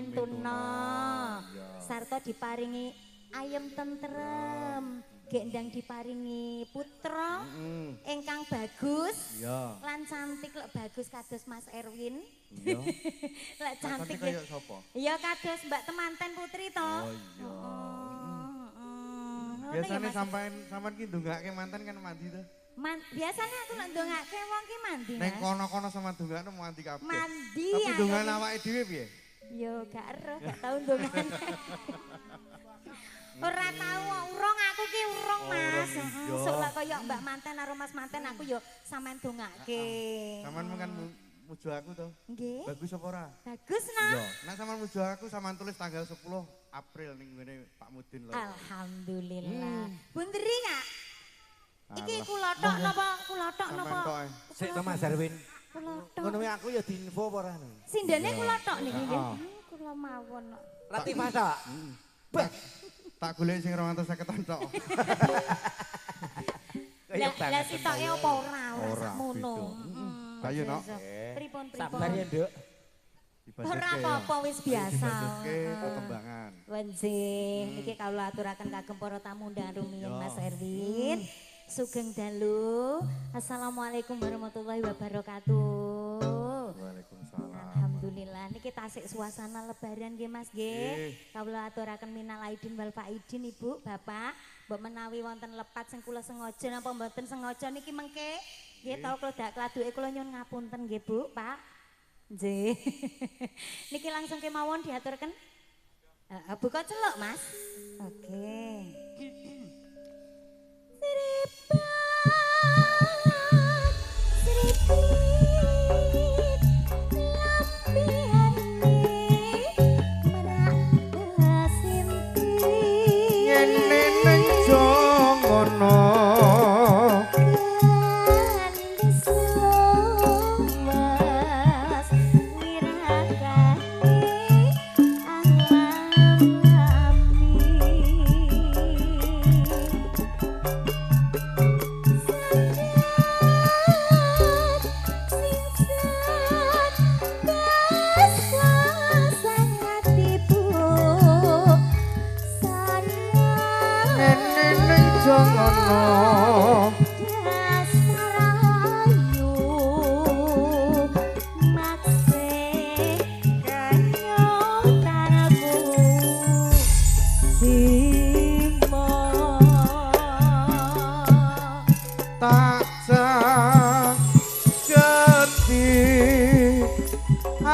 mintuna. Sarta diparingi ayem tentrem. Gendang diparingi putra ingkang bagus lan cantik lek bagus kados Mas Erwin. Iya. Lek cantik kaya sapa? Ya kados Mbak Temanten Putri to. Oh iya. Biasanya sampean ki ndongake mantan kan mandi to. Biasanya aku lek ndongake wong ki mandi. Ning kono-kono sama ndongakno mandi kabeh. Mandi. Tapi ndongane awake dhewe piye? Yo gak ero, gak tau ndongane. Ora tau urung aku ki urung Mas. Sok lek kaya Mbak Manten karo Mas Manten aku yo sampean dongake. Sampean kan mujo aku to. Nggih. Bagus apa ora? Bagus nah. Iya. Nek sampean mujo aku sampean tulis tanggal 10 April ning ngene Pak Mudin lho. Alhamdulillah. Bunteri Kak. Iki kulothok napa kulothok napa? Sik to Mas Erwin. Kulothok. Ngono aku ya diinfo apa ora nih? Sindene kulothok niki nggih. Kula mawon kok. Rati masak. Tak golek sing 250 tok. Lah sitoke apa ora sakmono. Kayu no. Pripun. Sabar ya, Nduk. Ora apa-apa wis biasa. Oke, perkembangan. Wenjing niki kawula aturaken kagem para tamu undangan rumiyin Mas Erwin. Sugeng dalu. Assalamualaikum warahmatullahi wabarakatuh. Waalaikumsalam. Alhamdulillah niki tasik suasana lebaran nggih Mas nggih. Kawula aturaken minal aidin wal faidin Ibu, Bapak. Mbok menawi wonten lepat sing kula sengaja napa mboten sengaja niki mengke nggih tau kledak kladuke kula nyuwun ngapunten nggih Bu, Pak. Nggih. Niki langsung kemawon diaturken. Buka celuk Mas. Oke.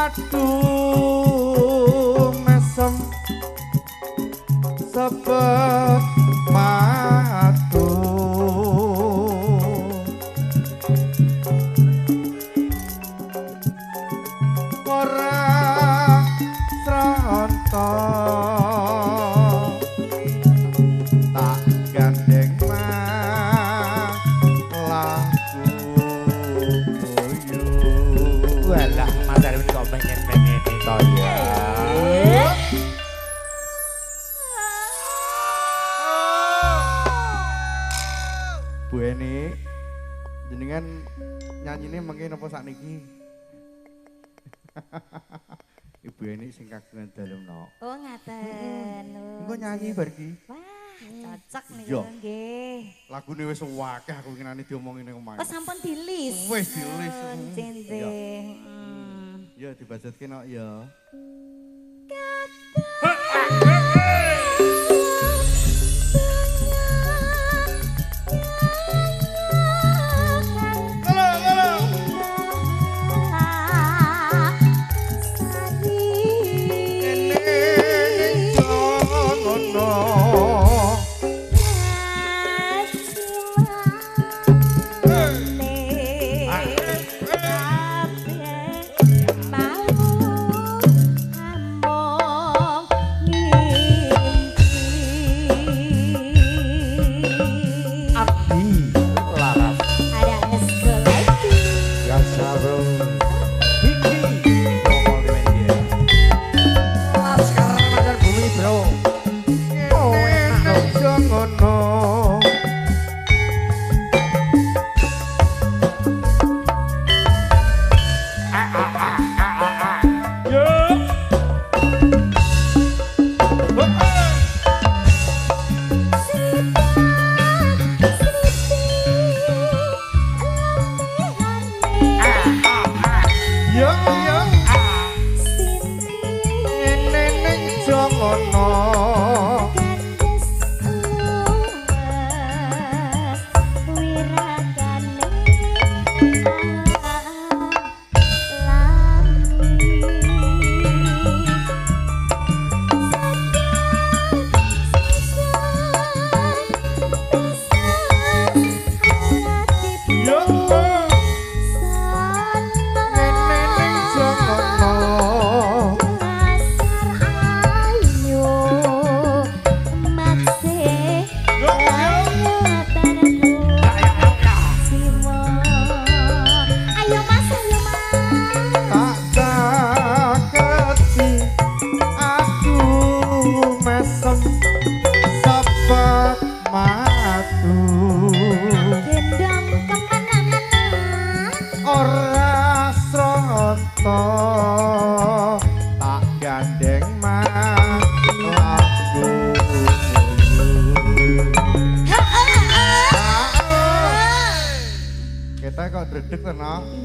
Aduh mesem sepet matu ora srontok tak gandeng mah laku boyo. Walah Mas Erwin kok pengen-pengen itu ya. Bu Eni, jenengan nyanyine mengke napa sakniki? Ibu Eni sing kagungan dalem no. Oh ngaten. Engko nyanyi bar iki. Wah, cocok niku nggih. Lagune wis akeh aku ngenani diomongin ning omah. Oh sampun dilis. Wis dilis. Cinting. Ya dibajetke no ya. ngono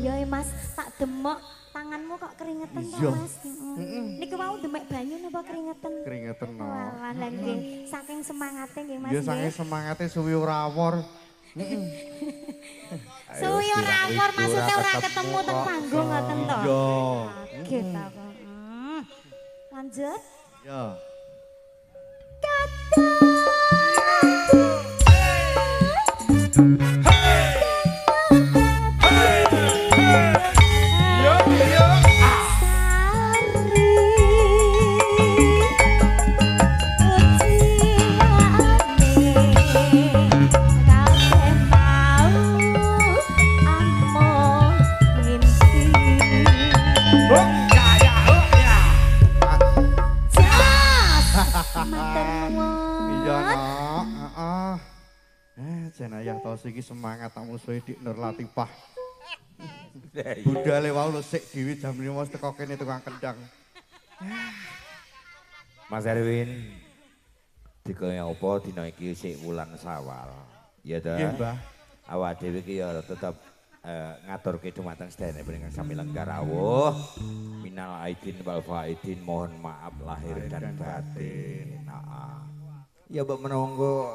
iya Mas, tak demok tanganmu kok keringetan toh Mas. Niki mau demek banyu napa keringetan? Keringetan no. Wah, lha nggih saking semangate nggih Mas. Ya saking semangate suwi ora awor. Suwi ora awor maksudnya ora ketemu teng panggung ngoten to. Iya. Nggih ta kok. Lanjut. Ya. Jenayah tos iki semangat tak musuhe Dik Nur Latifah. Budale wau lho sik dhewe jam 5 teko kene tukang kendang. Mas Erwin, dikaya apa dina iki sik wulan Sawal. Ya ta? Nggih, Mbah. Awak dhewe iki ya tetep ngaturke dumateng sedherek ingkang sami lenggah rawuh. Minal aidin wal faidin, mohon maaf lahir dan batin. Heeh. Ya mbok menunggu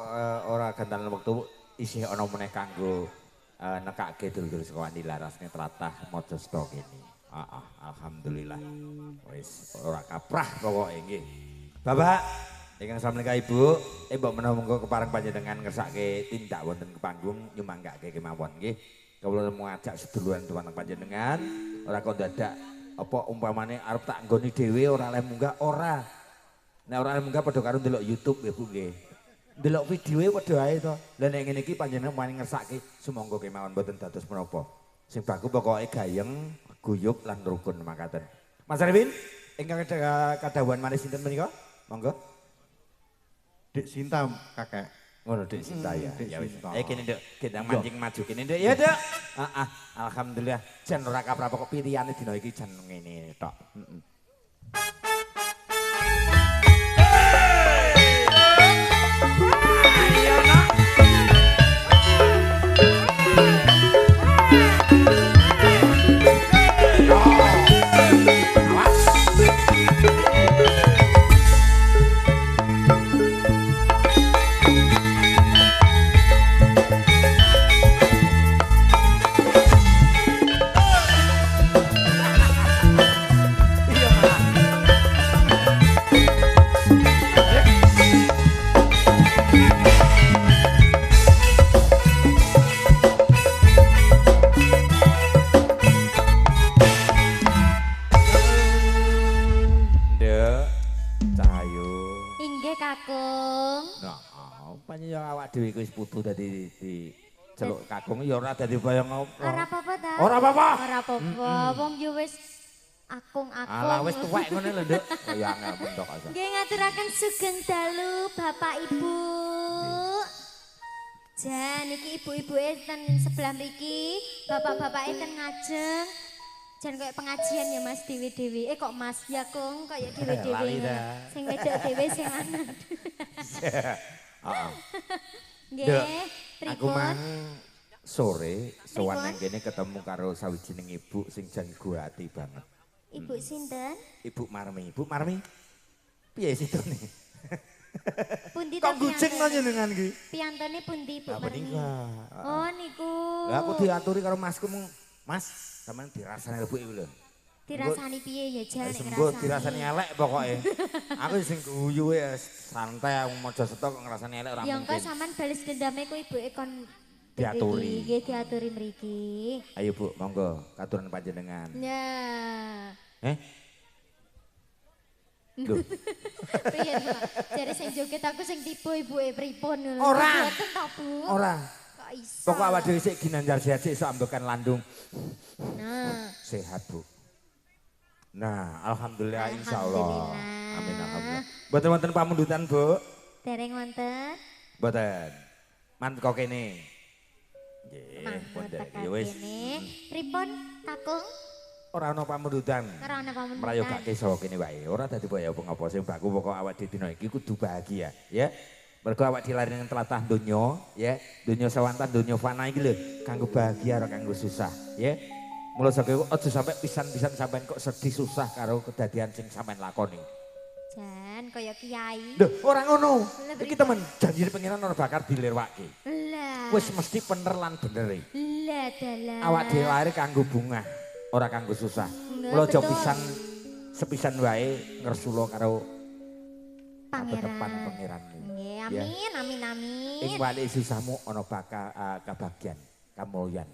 ora gantalan wektu isih ana meneh kanggo nekake dulur saka Wandi Larasne tlatah Mojosto kene. Heeh, alhamdulillah. Wis ora kaprah pokoke nggih. Bapak ingkang samenika Ibu, mbok menawa monggo kepareng panjenengan ngersake tindak wonten ke panggung nyumanggake kemawon nggih. Kawula ngajak seduluran dumateng panjenengan, ora kok dadak apa umpamane arep tak nggoni dhewe ora oleh munggah ora. Nek ora oleh munggah padha karo ndelok YouTube ya Bu nggih. Ndelok video padha ae to. Lah nek ngene iki panjenengan wani ngersake sumangga kemawon mboten dados menapa. Sing bagus pokoke gayeng, guyub lan rukun makaten. Mas Erwin, ingkang kadhawuhan malih sinten menika? Monggo. Dik Sinta kakek. Ngono Dik Sinta ya. Dik Ya wis. Sinta. Kene Nduk, gendang mancing maju kene Nduk. Ya Nduk. Heeh, alhamdulillah jan ora kaprah pokok pilihane dina iki jan ngene tok. Heeh. Dewi wis putu dadi diceluk kakung ya ora dadi bayang apa. Ora apa-apa ta? Ora apa-apa. Ora apa-apa. Wong yo wis akung-akung. Alah wis tuwek ngene lho, Nduk. Kaya angel mentok asa. Nggih ngaturaken sugeng dalu Bapak Ibu. Jan iki ibu-ibuke ten sebelah mriki, bapak-bapake ten ngajeng. Jan koyo pengajian ya Mas dewe-dewe. Kok Mas ya Kung koyo dewe-dewe. Sing wedok dhewe sing lanang. Heeh. Nggih, aku mang sore sowan nang kene ketemu karo sawijining ibu sing jan gua ati banget. Ibu sinten? Ibu Marmi. Ibu Marmi. Piye situne? Pundi Kok gucing to njenengan iki? Piantone pundi Bu Apa Merni? nika? Oh niku. Lah aku diaturi karo masku mung, Mas, sampean dirasani rebuke iki lho. Dirasani piye ya Jan nek Senggo dirasani elek pokoke. Aku sing guyu ya santai aku maca setok kok ngrasani elek ora ya engko mungkin. sampean balas dendame ku ibuke kon Diaturi. Nggih diaturi mriki. Ayo Bu, monggo katuran panjenengan. Ya. Lho, Piye Pak? Jare sing joget aku sing tiba ibuke pripun lho. Ora. Boten ta Bu? ora. Kok iso? Pokok awak dhewe sik ginanjar sehat sik iso ambekan landung. Nah. Sehat Bu. Nah, alhamdulillah insyaallah. Alhamdulillah. Amin alhamdulillah. Mboten wonten pamundutan Bu? Dereng wonten. Mboten. Man kok kene. Nggih, Mangga pondok. teka Ya wis. kene. Pripun kakung? Ora ana pamundutan. Ora ana pamundutan. Mrayogake sawa kene wae. Ora dadi boyo apa-apa sing baku pokok awak dina iki kudu bahagia, ya. Mergo awak dilarin ning tlatah donya, ya. Donya sawantan, donya fana iki lho, kanggo bahagia ora kanggo susah, ya. Mula saka iku aja sampe pisan-pisan sampean kok sedih susah karo kedadian sing sampean lakoni. Jan kaya kiai. Lho, ora ngono. Iki temen janjine pengiran ora bakal dilewake. Lah. Wis mesti bener lan benere. Lah dalah. Awak dhewe lahir kanggo bunga, ora kanggo susah. Mula aja pisan sepisan wae ngersula karo depan pangeranmu. Nggih, Ya. amin amin amin. Ing wali susahmu ana bakal kabagyan, kamulyan,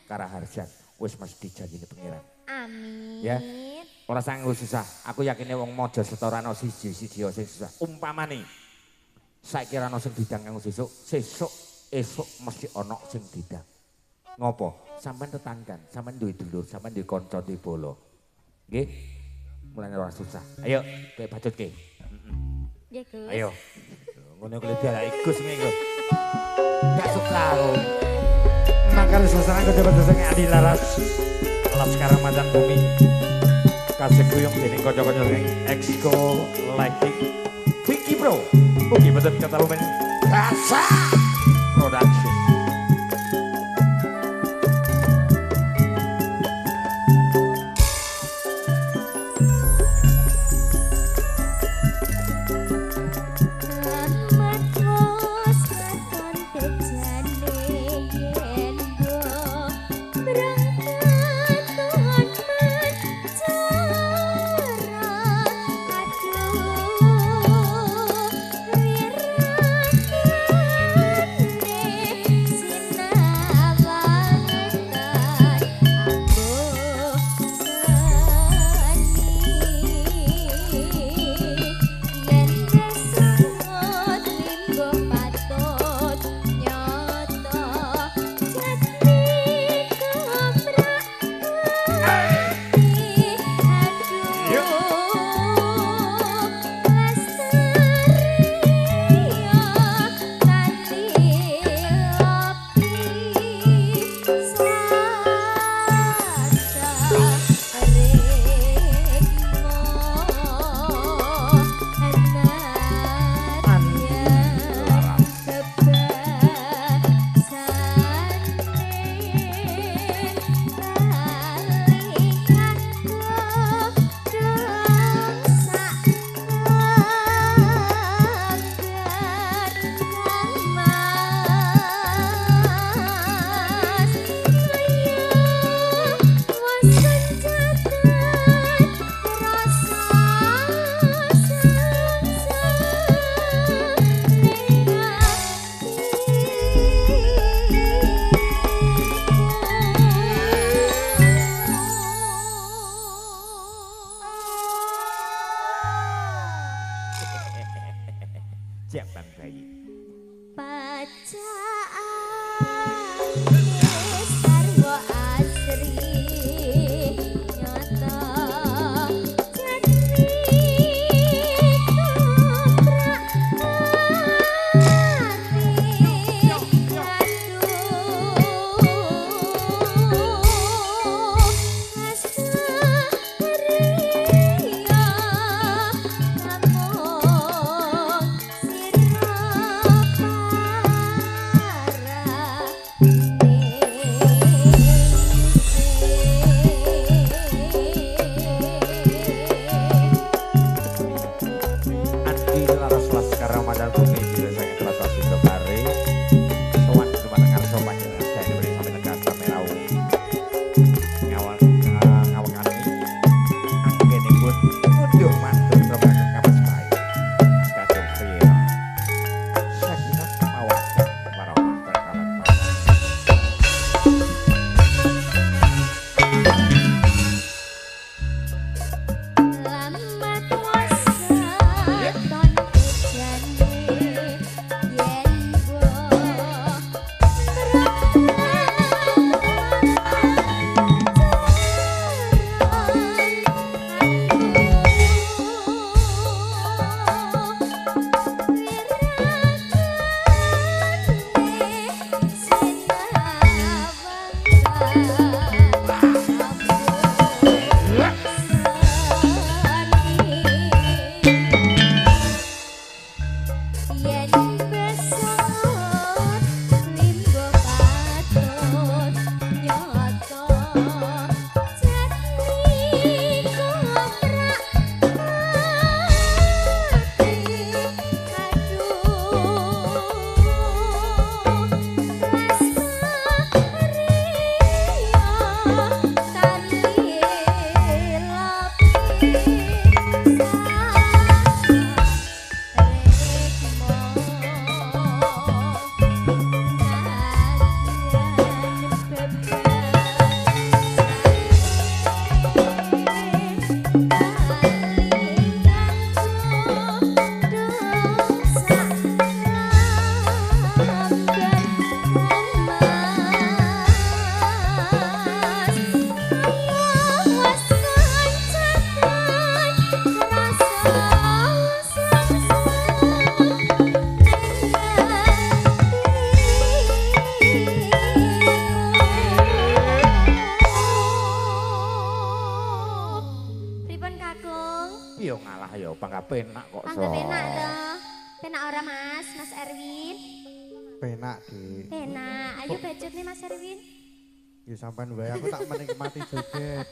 karaharjan. Wis mesti janjine pangeran. Amin. Ya. Ora sanggup susah. Aku yakine wong mojo setoran ana siji-siji sing susah. Umpamane saiki ora ana sing didang kanggo sesuk esuk mesti ana sing didang. Ngopo? Sampeyan tetanggan, sampeyan duwe dulur, sampeyan duwe kanca duwe bolo. Nggih. Mulane ora susah. Ayo, kowe bacutke. Nggih, Gus. Ayo. Ngono kuwi diarani Gus ngene kok. Gak suka aku. Makanya sasaran kedapat sesengnya Adi Laras Laskar Macan Bumi kasih kuyung dening kocok-kocok sing Exco Lighting Vicky Pro Ugi betul kata lumen Rasa Production Siapkan bayi gak penak kok Angga penak toh. Penak ora Mas, Mas Erwin? Penak, Dik. Penak. Ayo bacut nih Mas Erwin. Ya sampean wae aku tak menikmati joget.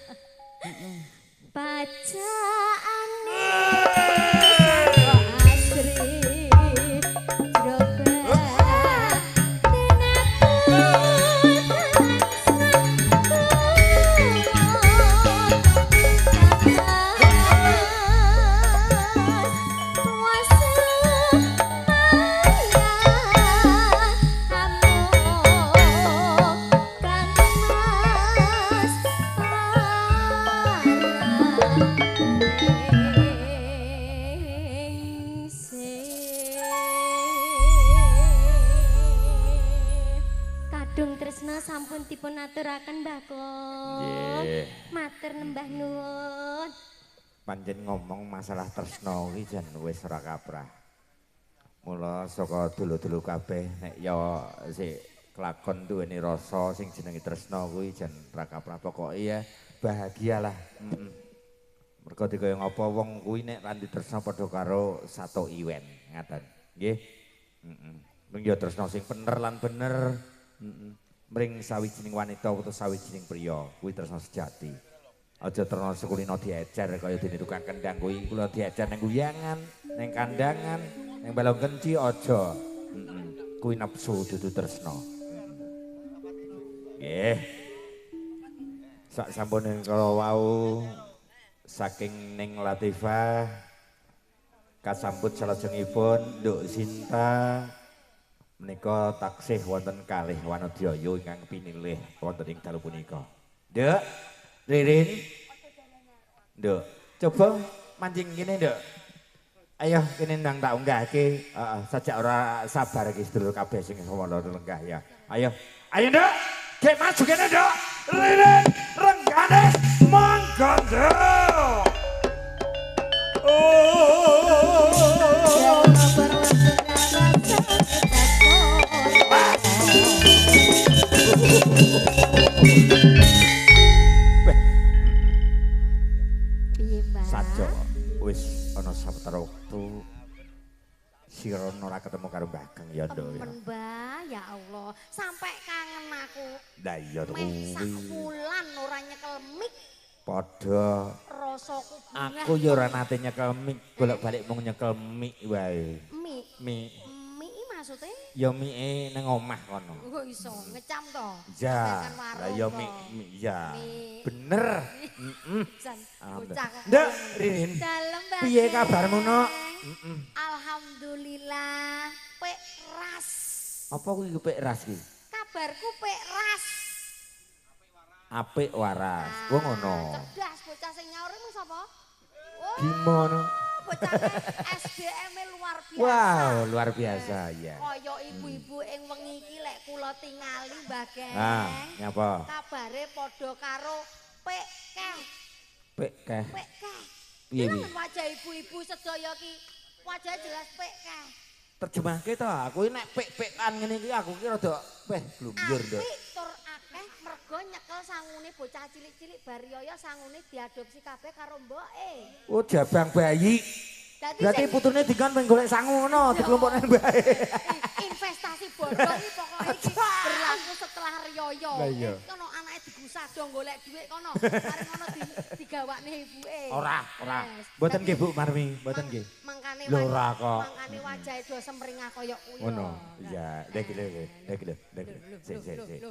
Bacaane sarwa asri jrobat Kadung tresna sampun dipun aturaken Mbah Kong. Nggih. Matur nembah nuwun. Panjen ngomong masalah tresno kuwi jan wis ora kaprah. Mula saka dulu-dulu kabeh nek ya sik kelakon duweni rasa sing jenenge tresno kuwi jan ora kaprah pokoke ya bahagialah. Mergo dikaya ngapa wong kuwi nek randi tresno padha karo satu iwen ngaten. Nggih. Mung ya tresno sing bener lan bener. Mring sawijining wanita utawa sawijining priya kuwi tresno sejati. Aja terno sekulino diecer kaya dene tukang kendang kuwi kula diecer ning guyangan, ning kandangan, ning balong kenci aja. Kuwi nafsu dudu tresno. Nggih. Sak sampune kala wau saking ning Latifah kasambut salajengipun Nduk Sinta menika taksih wonten kalih wanodya ingkang pinilih wonten ing dalu punika. Nduk Ririn, Nduk, coba mancing gini Nduk. Ayo kene nang tak unggahke, sajak ora sabar iki sedulur kabeh sing ngono lenggah ya. Ayo, ayo Nduk, gek maju kene Nduk. Ririn, renggane monggo Nduk. Sajo wis ana sawetara wektu Sirono ora ketemu karo Mbah Geng ya Nduk. Temen Mbah, ya Allah, sampai kangen aku. Lah iya to Meh sak kuwi. wulan ora nyekel mik, Padha rasaku bungah. aku ya ora nate nyekel mik, bolak-balik mung nyekel mik wae. Mik, Mik mik iki maksudnya? ya mike ning omah kono. Kok iso ngecam to? Ya, Sampeyan warung lah ya to. mik ya. Mik. Bener. Jan, bocah kok Nduk, ngono. Ririn. Dalem Mbak. Piye Geng. kabarmu, Nok? Alhamdulillah, pek ras. Apa kuwi kepek ras ki? Kabarku pek ras. Apik waras. Wong ngono. Cerdas bocah sing nyaur iki sapa? Oh, Gimana? bocahnya SDM-e luar biasa. Wow, luar biasa ya. Kaya ibu-ibu ing wengi iki lek kula tingali Mbah Geng. Nyapa? Kabare padha karo pek keh. Pek keh. Pek keh. Piye Lha piye? wajah ibu-ibu sedaya ki wajah jelas pek keh. Terjemahke to, aku nek pek-pekan ngene iki aku ki rada glunjur Nduk. Apik tur akeh mergo nyekel sangune bocah cilik-cilik bariyaya sangune diadopsi kabeh karo mboke. Oh, jabang bayi. Dadi Berarti sing putune dikon pengen golek sangu ngono, dikelompokne bae. investasi bodho iki pokoke iki berlaku setelah riyaya. Lah iya. Kono anake digusah do golek dhuwit kono. Mari ngono digawakne ibuke. Ora. Yes. Mboten Dadi nggih Bu Marmi, mboten nggih. Mangkane Lho, ora kok. Mangkane wajahe do semringah kaya kuwi. Ngono. Nah. Iya, lek lho. Sik.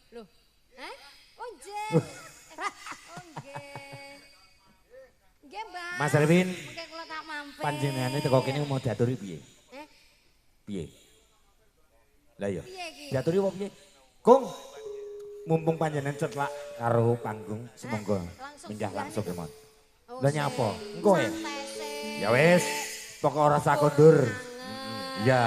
Loh. Hah? Oh nggih. Oh nggih. Nggih, Mbak. Mas Erwin, Mengke kula tak mampir. panjenengane teko kene mau diaturi piye? Eh, Piye? Lah iya. piye iki? Diaturi apa piye? Kung, mumpung panjenengan cetlak karo panggung, semonggo Langsung minggah diani. langsung kemon. Oh, Lah sik. nyapa? Engko ya? Santai sik. Ya wis, pokok ora sakondur. Sangat. Iya.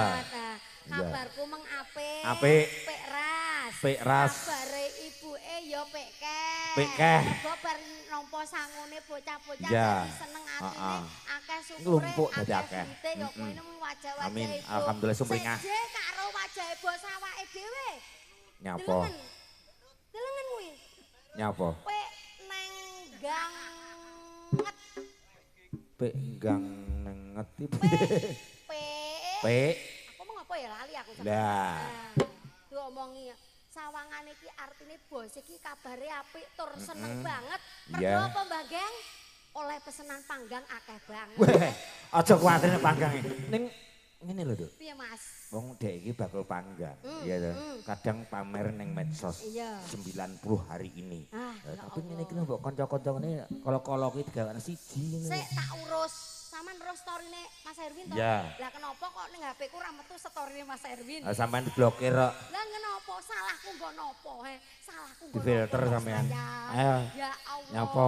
Nah, kabarku meng apik. Apik. Pek ras. Pek ras. Kabare ibuke ya pek keh. Pek keh. Mergo bar nampa sangune bocah-bocah Iya. dadi seneng atine, akeh syukure, Nglumpuk dadi akeh. duite, ya kuwi mung wajah-wajah Amin. ibu. Alhamdulillah sumringah. Seje karo wajahe bos awake dhewe. Nyapa? Delengen kuwi. Nyapa? Pek nenggang. Pek banget. P. P. Aku mau ngapa ya lali aku. Lah. Diomongi sawangan iki artine bos iki kabare apik tur seneng banget. Iya. Mergo apa Mbah Geng? Oleh pesenan panggang akeh banget. Weh, aja kuwatir nek panggang. Ning ngene lho, Duk. Piye Mas? Wong dek iki bakal panggang. Iya to. Kadang pamer ning medsos. Iya. 90 hari ini. Tapi ngene iki mbok kanca-kanca ngene kala-kala kuwi digawe siji ngene. Sik tak urus. Saman terus storine Mas Erwin toh. Iya. Lah kenapa kok ning HP ku ora metu storine Mas Erwin? Sampeyan diblokir kok. Lah kenapa salahku nggo nopo he? Salahku nggo. Di filter nopo, sampean. sayang? Ayo. Ya Allah. Nyapa?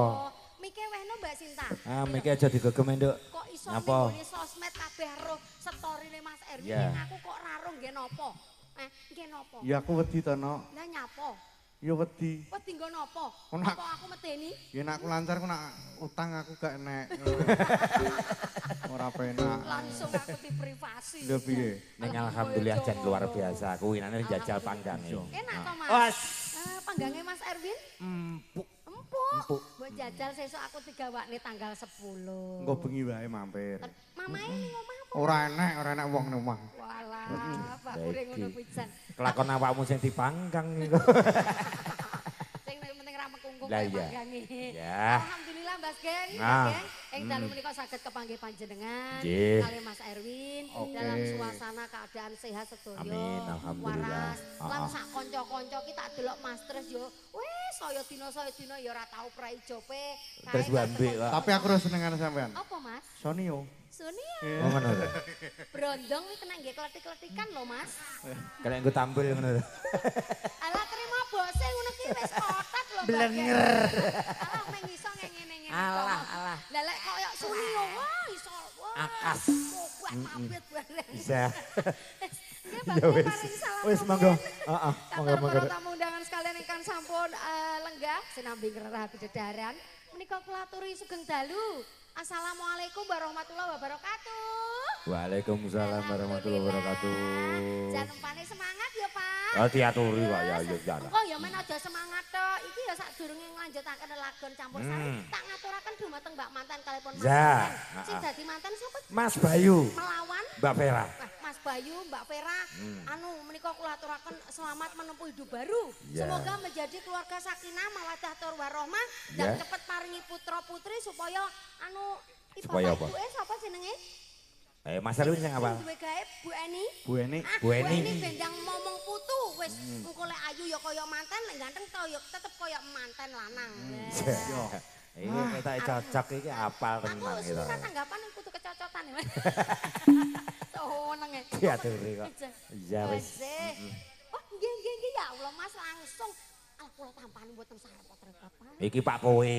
Mike wehno Mbak Sinta. Miki aja digegem, Nduk. Kok iso Nyapa? ning sosmed kabeh roh storine Mas Erwin Iya. ning aku kok ora roh nggih nopo? Nggih nopo? Ya aku wedi to, Nok. Lah nyapa? Ya wedi. Wedi nggo nopo? Nak- Apa aku medeni? Ya nek aku lancar aku nak utang aku gak enek. Ora penak. Langsung aku di privasi. Lha piye? Ning alhamdulillah jan luar biasa. Kuwi nane jajal panggang iki. Enak to Mas? Wes. Panggangnya Mas Erwin? Empuk. Empuk. Mbok jajal sesuk aku digawakne tanggal 10. Engko bengi wae mampir. Mamae ning omah apa? Ora enek wong nang omah. Walah, bakure ngono pisan. Kelakon awakmu sing dipanggang iku. Sing penting ra mekungkung Lah kaya iya. panggange. Ya. Alhamdulillah Mas Geng, Nah. Mas Geng, ing dalu menika saged kepanggih panjenengan Nggih. kali Mas Erwin Oke. dalam suasana keadaan sehat sedoyo. Amin, alhamdulillah. Waras. Lan sak kanca-kanca ki tak delok Mas Tres yo wis saya dina ya ora tau prai jope. Terus wambe kok. Tapi aku ora senengan sampean. Apa Mas? Sonio. Sonia. Oh ngono to. Brondong iki kena nggih kletik-kletikan lho Mas. Kalau nggo tampil ngono to. Alah terima bose ngono ki wis kotat lho. Blenger. Alah meng iso ngene-ngene. Alah, alah. Lah lek koyo Sunio wah iso. Wah. Akas. Buat mabit bareng. Bisa. Nggih Ya Pak, wis. paring salam. Wis monggo. Heeh, monggo Monggo monggo. para tamu undangan sekalian ingkang sampun lenggah sinambi ngrerah bidedharan. Menika kula aturi sugeng dalu. Assalamualaikum warahmatullahi wabarakatuh. Waalaikumsalam warahmatullahi wabarakatuh. Jangan umpane semangat ya Pak. Oh diaturi kok ya ya ya. Kok ya men aja semangat tok. Iki ya sadurunge nglanjutaken lagon campur sari, tak ngaturaken dumateng Mbak Mantan kalipun Mas. Ya, Mantan. Sing dadi mantan sapa? Mas Bayu, Melawan Mbak Vera. Mas Bayu, Mbak Vera, anu menika kula aturaken selamat menempuh hidup baru. Ya. Semoga menjadi keluarga sakinah, mawaddah tur warahmah dan Ya. cepet paringi putra putri supaya anu Supaya apa? ibuke sapa jenenge? Mas Erwin sing apa? Duwe gawe Bu Eni. Bu Eni. Ah, Bu Eni. bendang momong putu wis engko lek ayu ya kaya mantan, lek ganteng to ya tetep kaya mantan lanang. Yo. Iki kita cocok iki apal Aku tenan gitu. susah tanggapan yang kudu kecocotan ya Mas. Seneng ya. Diaturi kok. Iya wis. Oh nggih ya Allah Mas langsung. Alah kula tampani mboten sarep-sarep. Iki Pak Kowe.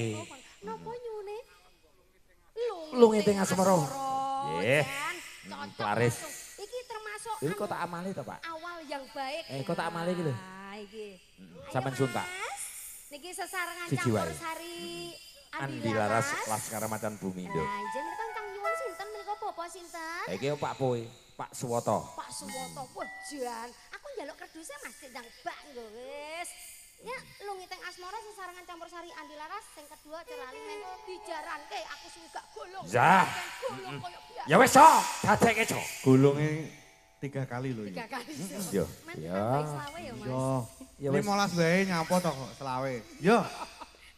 Napa nyune? Lungi teng asmara. Nggih. Jan, cocok Laris. langsung. Iki termasuk Iki kok anu, tak amali to, Pak? awal yang baik. Kok tak amali iki lho. Ah, iki. Sampeyan Ayo, suntak. Mas. Niki sesarengan Siji campur wae. sari Andi Laras Laskar Macan Bumi Nduk. Nah, jeneng kan kang nyuwun sinten menika Bapak sinten? Iki Pak Kowe, Pak Suwoto. Pak Suwoto. Wah, Jan, aku njaluk kerdusnya Mas Cendang Bak nggo wis. Ya, lungi teng asmara sesarengan campur sari Andi Laras sing kedua celali men dijaranke aku suwi gak golong. Zah. Golong koyo biasa. Ya wis, Cok. Dadekke, Cok. Gulunge 3 kali lho iki. 3 kali. Yo. Men Ya. baik selawe ya Mas. Yo. Ya wis. 15 wae nyapo to kok selawe. Yo.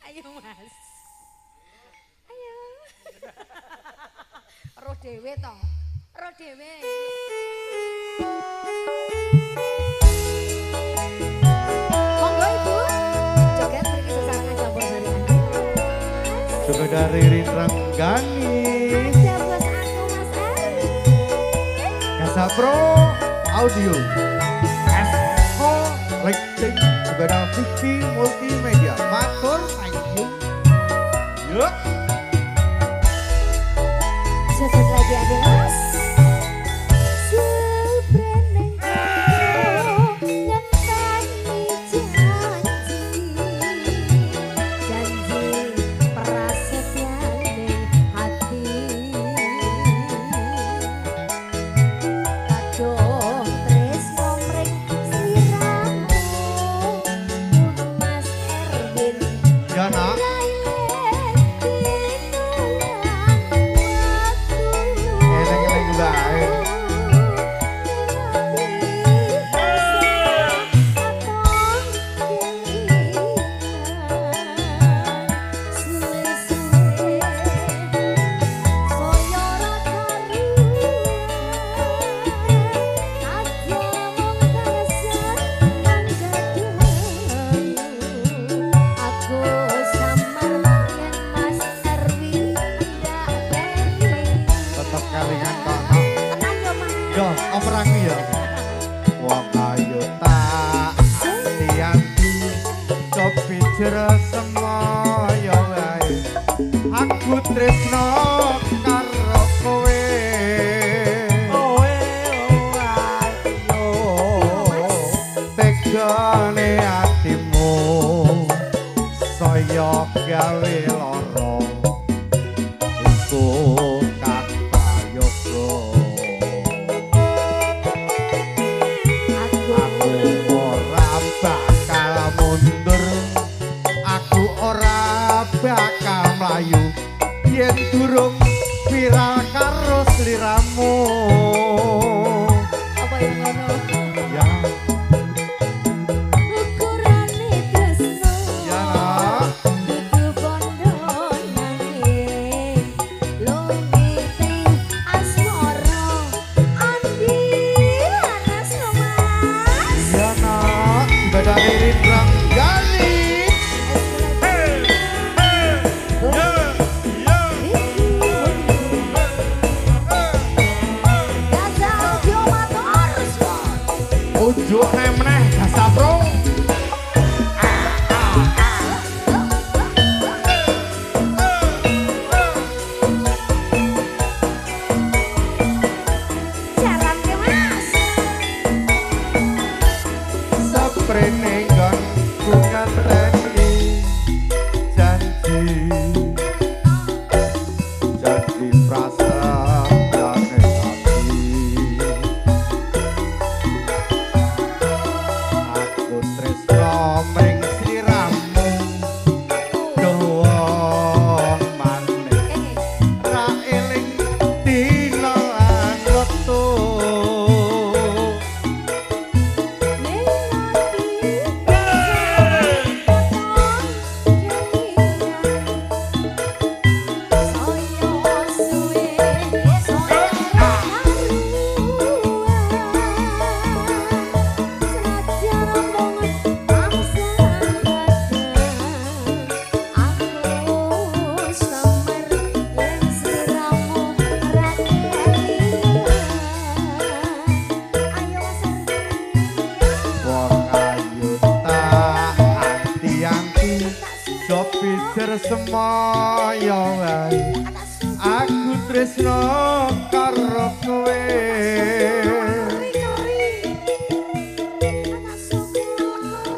Ayo Mas. Ayo. Roh dhewe to. Roh dhewe. Monggo Ibu. Joget mriki sesarengan campur sari Andi. Juga dari Rin Renggani. Ada bos aku Mas Ari. Kasapro Audio. Esko Lighting juga ada Vicky Multimedia. Matur, thank you. Yuk. Joget lagi Andi Mas. Sebreneng karo ngenteni janji prasetyane hati aduh tresno mring sliramu Mas Erwin Ya nak. Yo, operang ya. Wong ayu tak ati-ati kepijer semoyo wae. Aku tresno karo kowe. Kowe ayo. Tegane atimu saya gawe lara. Iku kata yoga. Bakal mlayu yen durung viral karo sliramu. Apa yang ngono? Ya. Ukurane tresno. Ya. Iku bondo nanging lumiting asmara andi anas mas. Ya nak, ibadah wirid ranggali. Ujuk meneh gasapro. Jalan ke mas. Saprene nggon ku ngenteni janji. Janji prasatyane ati. Aku tresno mring sliramu. Dawa maneh ra eling dina lan wektu. Wong ayu tak anti-anti kepijer semoyo wae. Aku tresno karo kowe.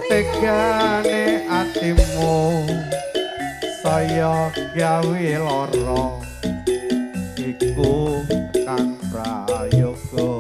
Tegane atimu saya gawe lara. Iku kang prayoga.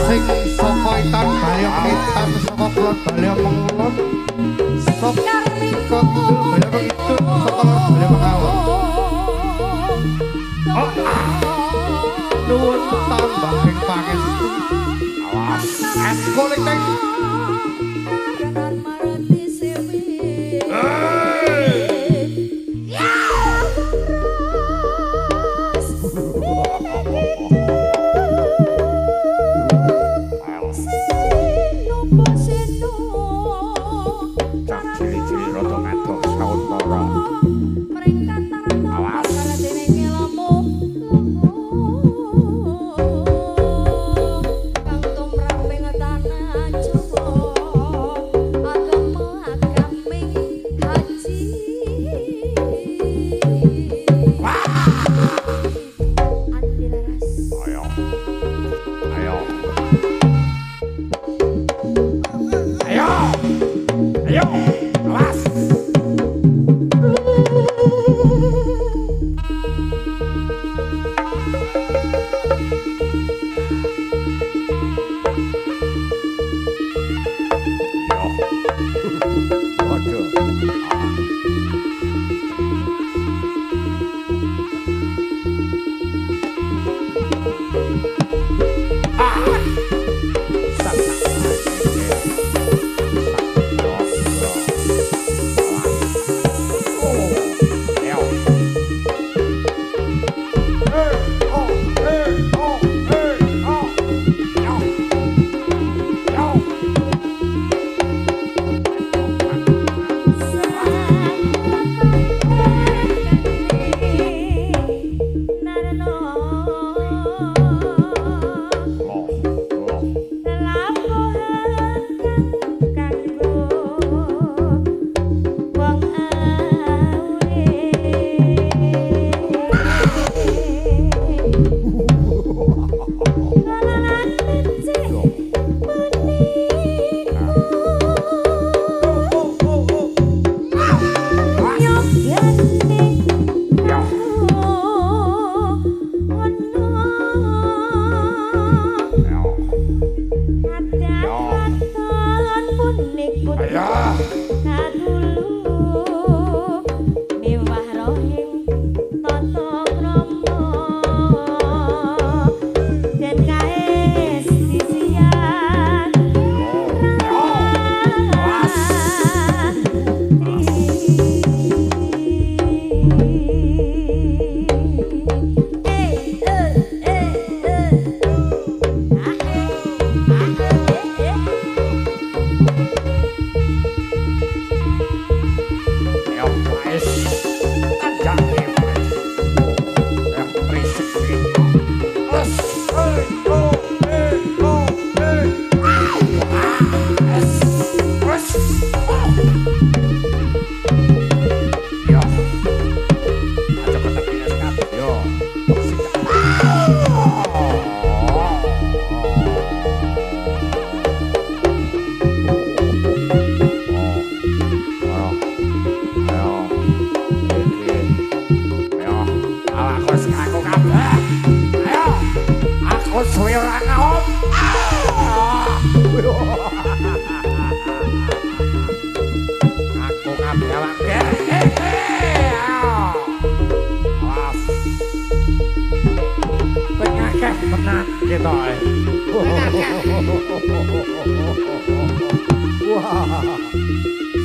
Sing saka itan bali itan saka kulon bali menglon saka kidul bali mengidul saka lor bali mengalon. Nuwun tambahing pangestu. Awas es kolekting. Cili-cili rada ngadok sawetara. Awas. Kang tumrap pengetana Ayo, awas.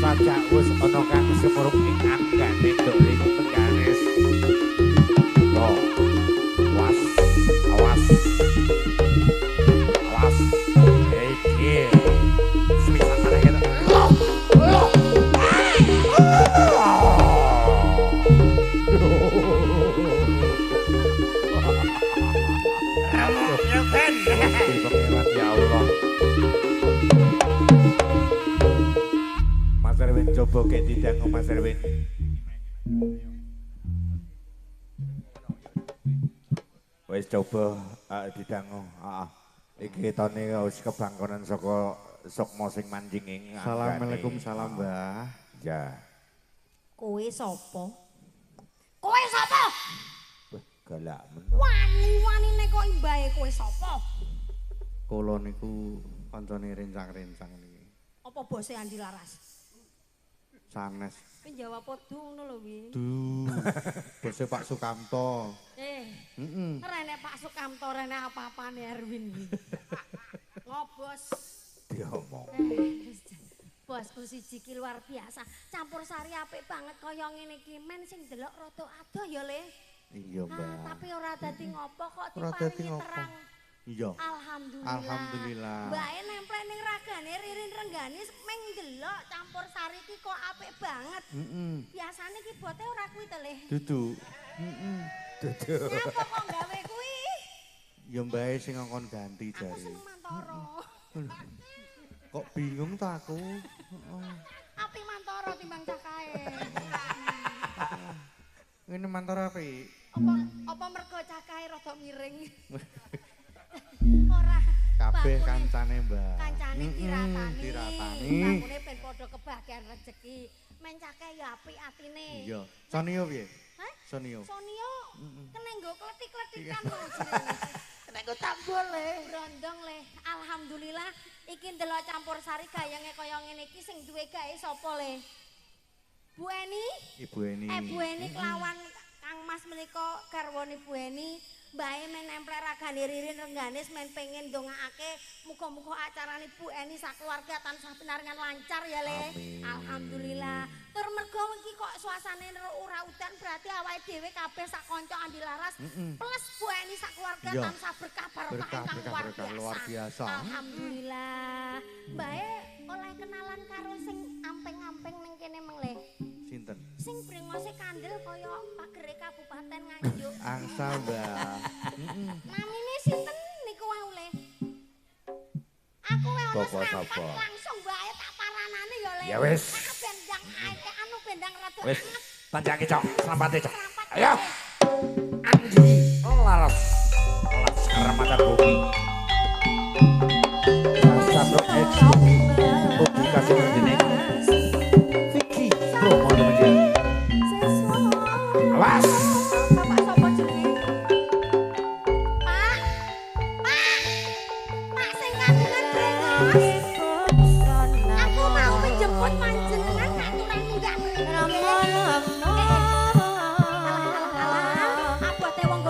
Sajak wis ana kang semurup ing anggane doling tenggaris. Yo. Awas. Awas. Awas. Iki. Suwisan mana ya? Ya Allah. Mas Erwin coba kayak didangu Mas Erwin. Wis coba didangu. Iki tone wis kebangkonan saka Sukma sing manjing ing. Assalamualaikum salam Mbah. Ya. Kowe sapa? Kowe sapa? Galak men. Wani-wanine kok imbahe kowe sapa? Kula niku kancane rencang-rencang niki. Apa bose Andi Laras? Sanes. Kowe jawab podo ngono lho Win. Bose Pak Sukamto. Rene Pak Sukamto rene apa-apane Erwin iki. Ngobos. Diomong. Bosku siji ki luar biasa. Campur sari apik banget kaya ngene iki men sing delok rada adoh ya Le. Iya, Mbak. Tapi ora dadi ngopo kok Ora dadi diparingi ngopo. terang. Iya. Alhamdulillah. Alhamdulillah. Mbake nemplek ning ragane ririn renggani meng delok campur sari ki kok apik banget. Biasane ki bote ora kuwi to Le. Dudu. Dudu. Nyapa kok gawe kuwi? Ya mbae sing ngongkon ganti Aku jare. seneng mantoro. Kok bingung ta aku? Api mantoro timbang cakae. Ngene mantara apik. Apa mergo cakae rada miring? Ora. Kabeh Bangkune- kancane, Mbak. Kancane diratani. Diratani. Bangkune ben padha padha kebagian rezeki. Mencake ya apik atine. Iya. Sonio piye? Hah? Sonio. Sonio kena nggo kletik-kletikan lho jenenge. Kena nggo tambol le. Brondong le. Alhamdulillah iki ndelok campur sari gayange kaya ngene iki sing duwe gawe sapa le? Bu Eni? Ibu Eni. Bu Eni kelawan Kang Mas menika garwane Bu Eni. Mbae men nempel ragane ririn rengganis men pengen ndongaake muga-muga acarane Bu Eni sakeluarga tansah pinaringan lancar ya le. Amin. Alhamdulillah. Tur mergo iki kok suasane ora udan berarti awake dhewe kabeh sak kanca andi laras plus Bu Eni sakeluarga Iya. tansah berkah barokah ingkang Luar biasa. Alhamdulillah. Mbae oleh kenalan karo sing ampeng-ampeng ning kene meng le. Sinten? Sing brengose kandel kaya pagere Kabupaten Nganjuk. Angsa, Mbak. Namine sinten niku wae le? Aku wae ana Bapak sampan sapa? langsung bae tak paranane ya le. Ya wis. Tak bendang ae anu bendang rada Wis, anget. tanjaki cok, selampate cok. Serapat, Ayo. Le. Anji, laras. Laras karamatan bumi. Satu X. Bumi kasih berjenis. Vicky, bro, mau temen. Awas. Bapak sapa jenenge? Pak. Pak. Pak sing kandungan brengos. Aku mau menjemput panjenengan katuran munggah mriki. Abote wong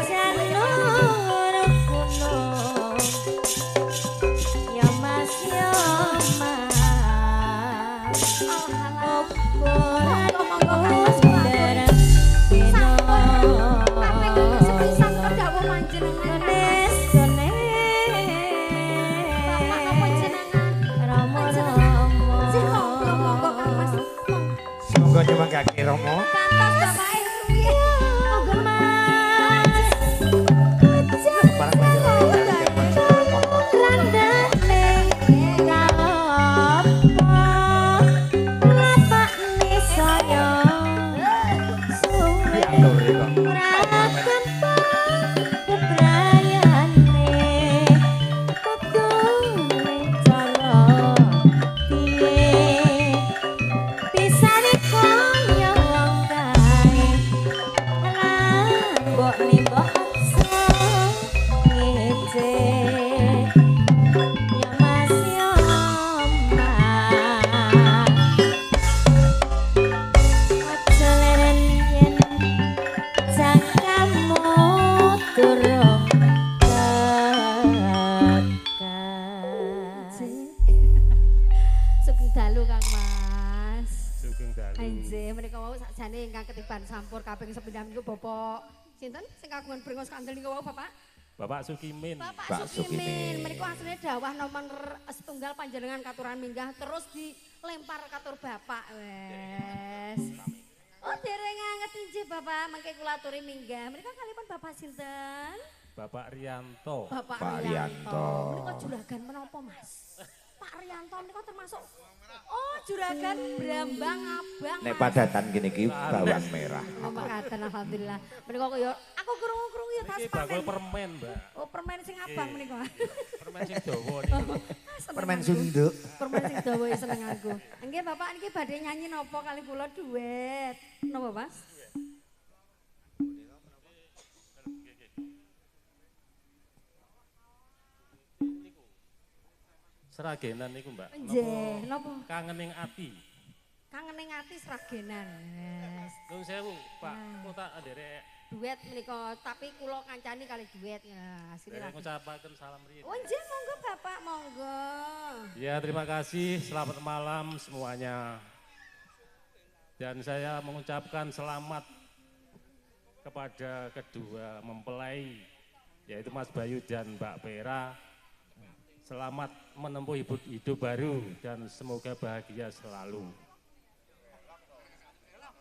Semoga cuma kaki Romo. Barang ketiban sampur kaping sepindhah niku Bapak sinten sing kagungan brengos kandel niku wau Bapak? Bapak Sukimin. Bapak Sukimin. Menika asline dawah nomor setunggal panjenengan katuran minggah terus dilempar katur Bapak wes. Oh dereng anget injih Bapak mangke kula aturi minggah. Menika kalipun Bapak sinten? Bapak Rianto. Bapak Pak Rianto. Rianto. Menika juragan menapa Mas? Pak Rianto menika termasuk oh juragan Brambang Abang. Nek padatan gini ki bawang merah. Oh makaten alhamdulillah. Menika kok ya aku krungu-krungu ya tas Iki bakul permen, Mbak. Oh permen sing abang menika. Permen sing dawa niku. Permen sunduk. Permen sing dawa ya seneng aku. Nggih Bapak niki badhe nyanyi napa kali kula duet. Napa Mas? Seragenan niku, Mbak. Nggih, napa? Kangening ati. Kangening ati seragenan. Yes. Nuwun sewu, Pak. Nah. Kok tak nderek Duet menika, tapi kula kancani kali duet. Ya, sini nderek lagi. ngucapaken salam riyin. Oh nggih, monggo Bapak, monggo. Ya, terima kasih. Selamat malam semuanya. Dan saya mengucapkan selamat kepada kedua mempelai, yaitu Mas Bayu dan Mbak Pera. Selamat menempuh hidup baru dan semoga bahagia selalu.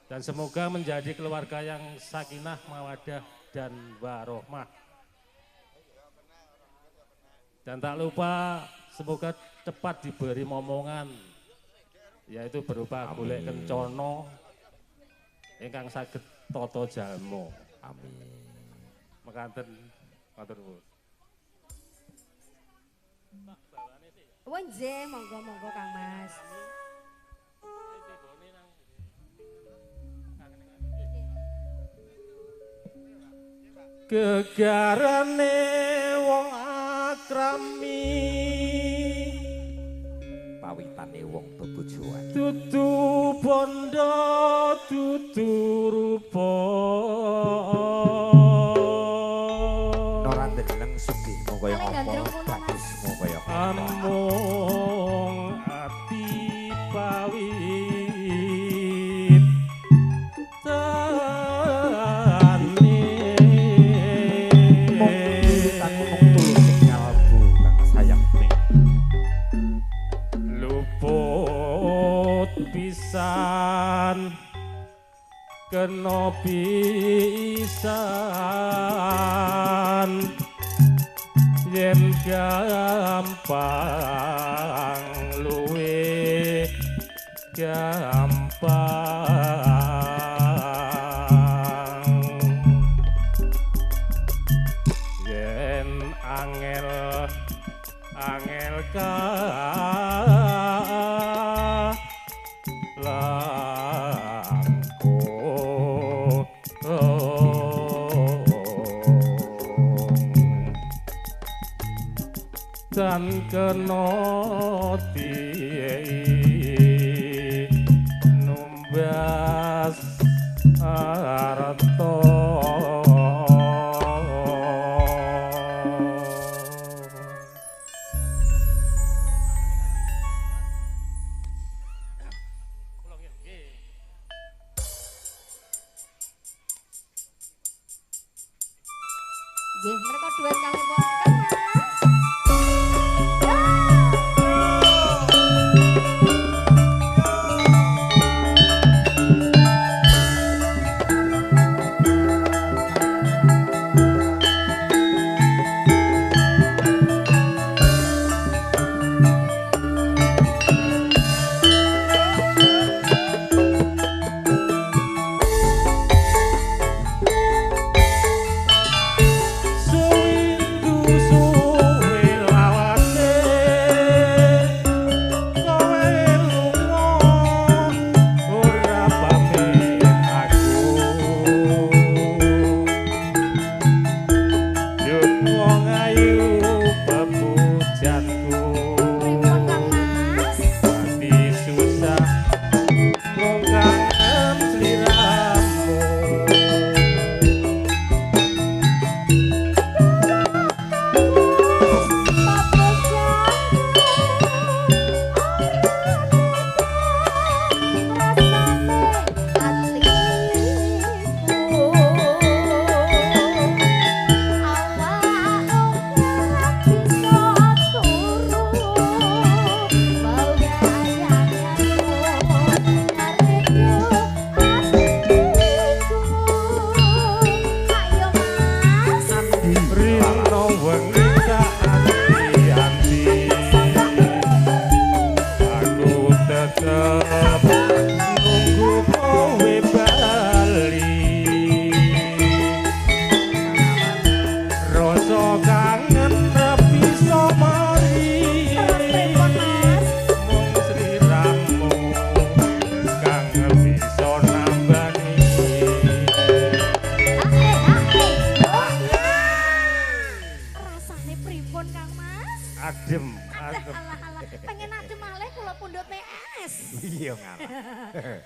Dan semoga menjadi keluarga yang sakinah, mawadah, dan warohmah. Dan tak lupa semoga cepat diberi momongan, yaitu berupa golek kencono ingkang saged tata jalma. Amin. Mekaten matur nuwun. Oh nggih, monggo Kang Mas. gegarane wong akrami pawitane wong bebojoan dudu bondo dudu rupa norandeleng sugihmu kaya apa bagusmu kaya apa amung ati pawit pisan kena pisan yen gampang luwe gampang yen angel angel ka dan kena tiei numbas arto Nggih, mereka duet kali pun.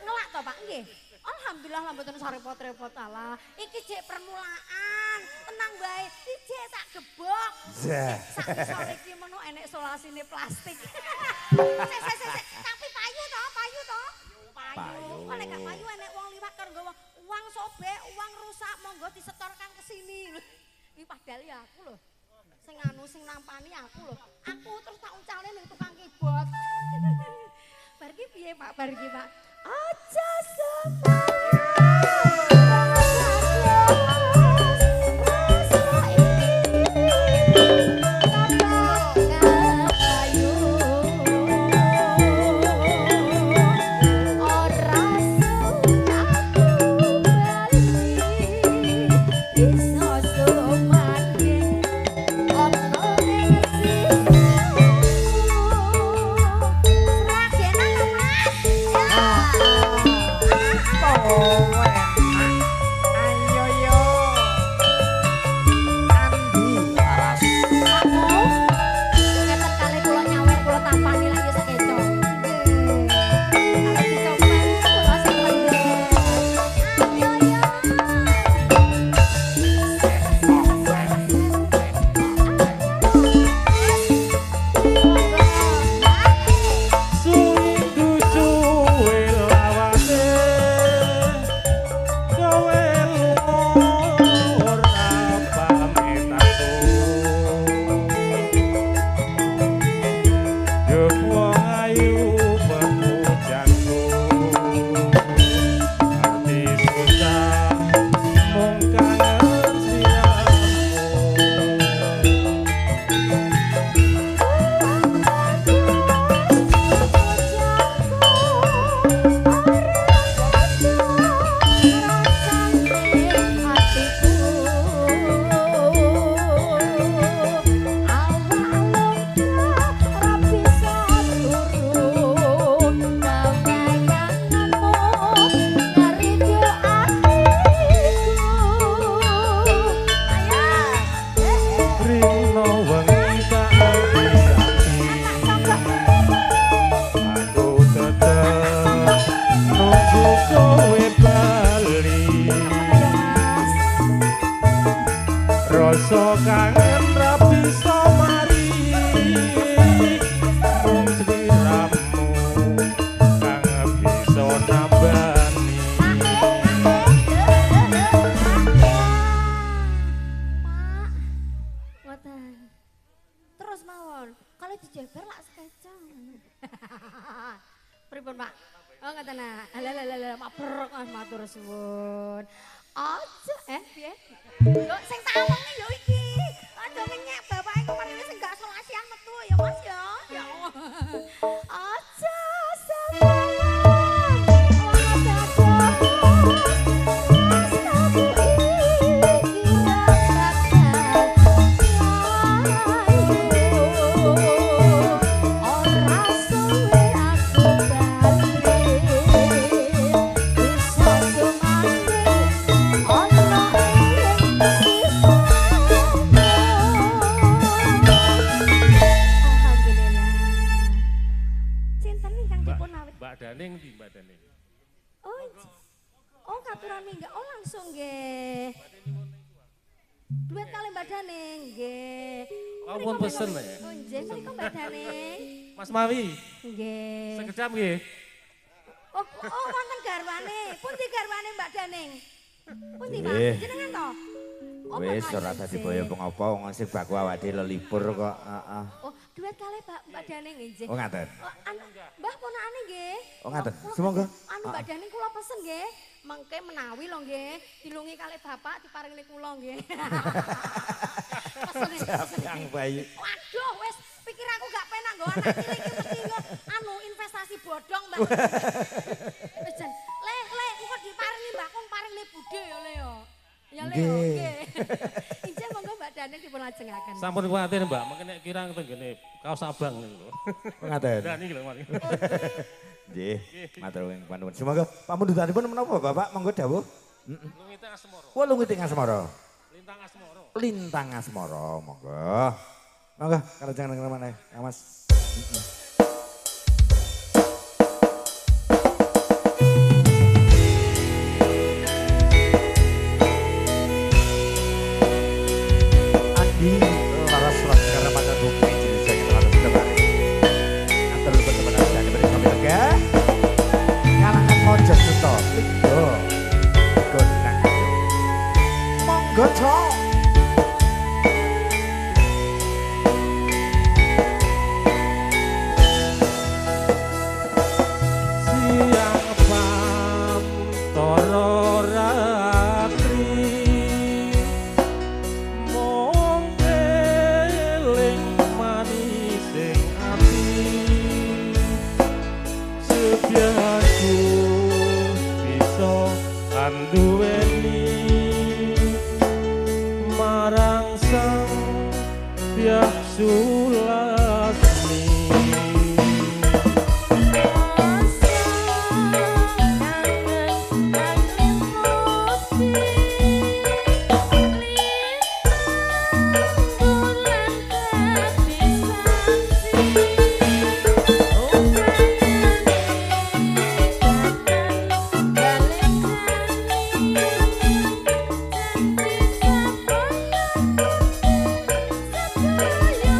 Ngelak toh Pak, nggih. Alhamdulillah lah mboten sarepot-repot ala. Iki jek permulaan. Tenang bae, iki tak gebok. Sak sore iki meno enek solasine plastik. Tapi payu toh, payu toh. Payu. Kok nek gak payu enek wong liwat karo nggawa uang sobek, uang rusak monggo disetorkan ke sini. Iki padahal ya aku lho. Sing anu sing nampani aku lho. Aku terus tak uncalne ning tukang keyboard. Bargi piye Pak? Bargi Pak. Aja oh Oh ngoten nah. Lah mabruk matur suwun. Aja piye? Yo sing tak omongi yo iki. Aja ngenyek bapake kemarin sing gak selasian metu ya Mas ya. Ya Allah. Aja Mbak Daning di Mbak Daning. Oh katuran minggat. Oh langsung nggih. Duet kali Mbak Daning nggih. Ampun pesen ya. Oh nggih, menika Mbak Daning. Mas Mawi. Nggih. Sekedap nggih. Oh wonten garwane. Pundi garwane Mbak Daning? Pundi Pak? Nggih. Jenengan to? Oh, Wis Pak ora Ayub, dadi nggih. boyo pengapa wong sing baku awake lelipur kok. Heeh. Oh, duet kali Mbak Daning nggih. Oh ngaten. Mbah ponakane nggih. Oh ngaten. Kula Semoga. anu Mbak Daning kula pesen nggih. Mengke menawi lho nggih, dilungi kali bapak diparingi kula nggih. Pesen. Yang bayi. Waduh, wis pikir aku gak penak nggo anak cilik iki mesti anu investasi bodong, Mbak. Wis jan, le, engko diparingi Mbak Kong paringi budhe ya le yo. Ya le yo, nggih. Injih monggo Mbak Daning dipun lajengaken. Sampun kuwatir Mbak, mengke nek kirang teng ngene kaos abang niku lho. Oh ngaten. Dan iki lho mari. Nggih, matur panuwun. Semoga pamundutanipun menapa Bapak monggo dawuh. Lungite Asmoro. Wah lungiting asmara. Lintang Asmoro. Lintang asmara monggo. Monggo karejangan kemana ya Mas. Andi laras karena pada bumi jadi saya kita harus kembali. Antar lupa teman saya diberi kami lega. Kalangan mojok suto. Lido. Gondang. Monggo cok. Siang pantoro ratri mung eling manising ati sepiaku bisa anduweni marang sang biaksu lasmi. Sedaya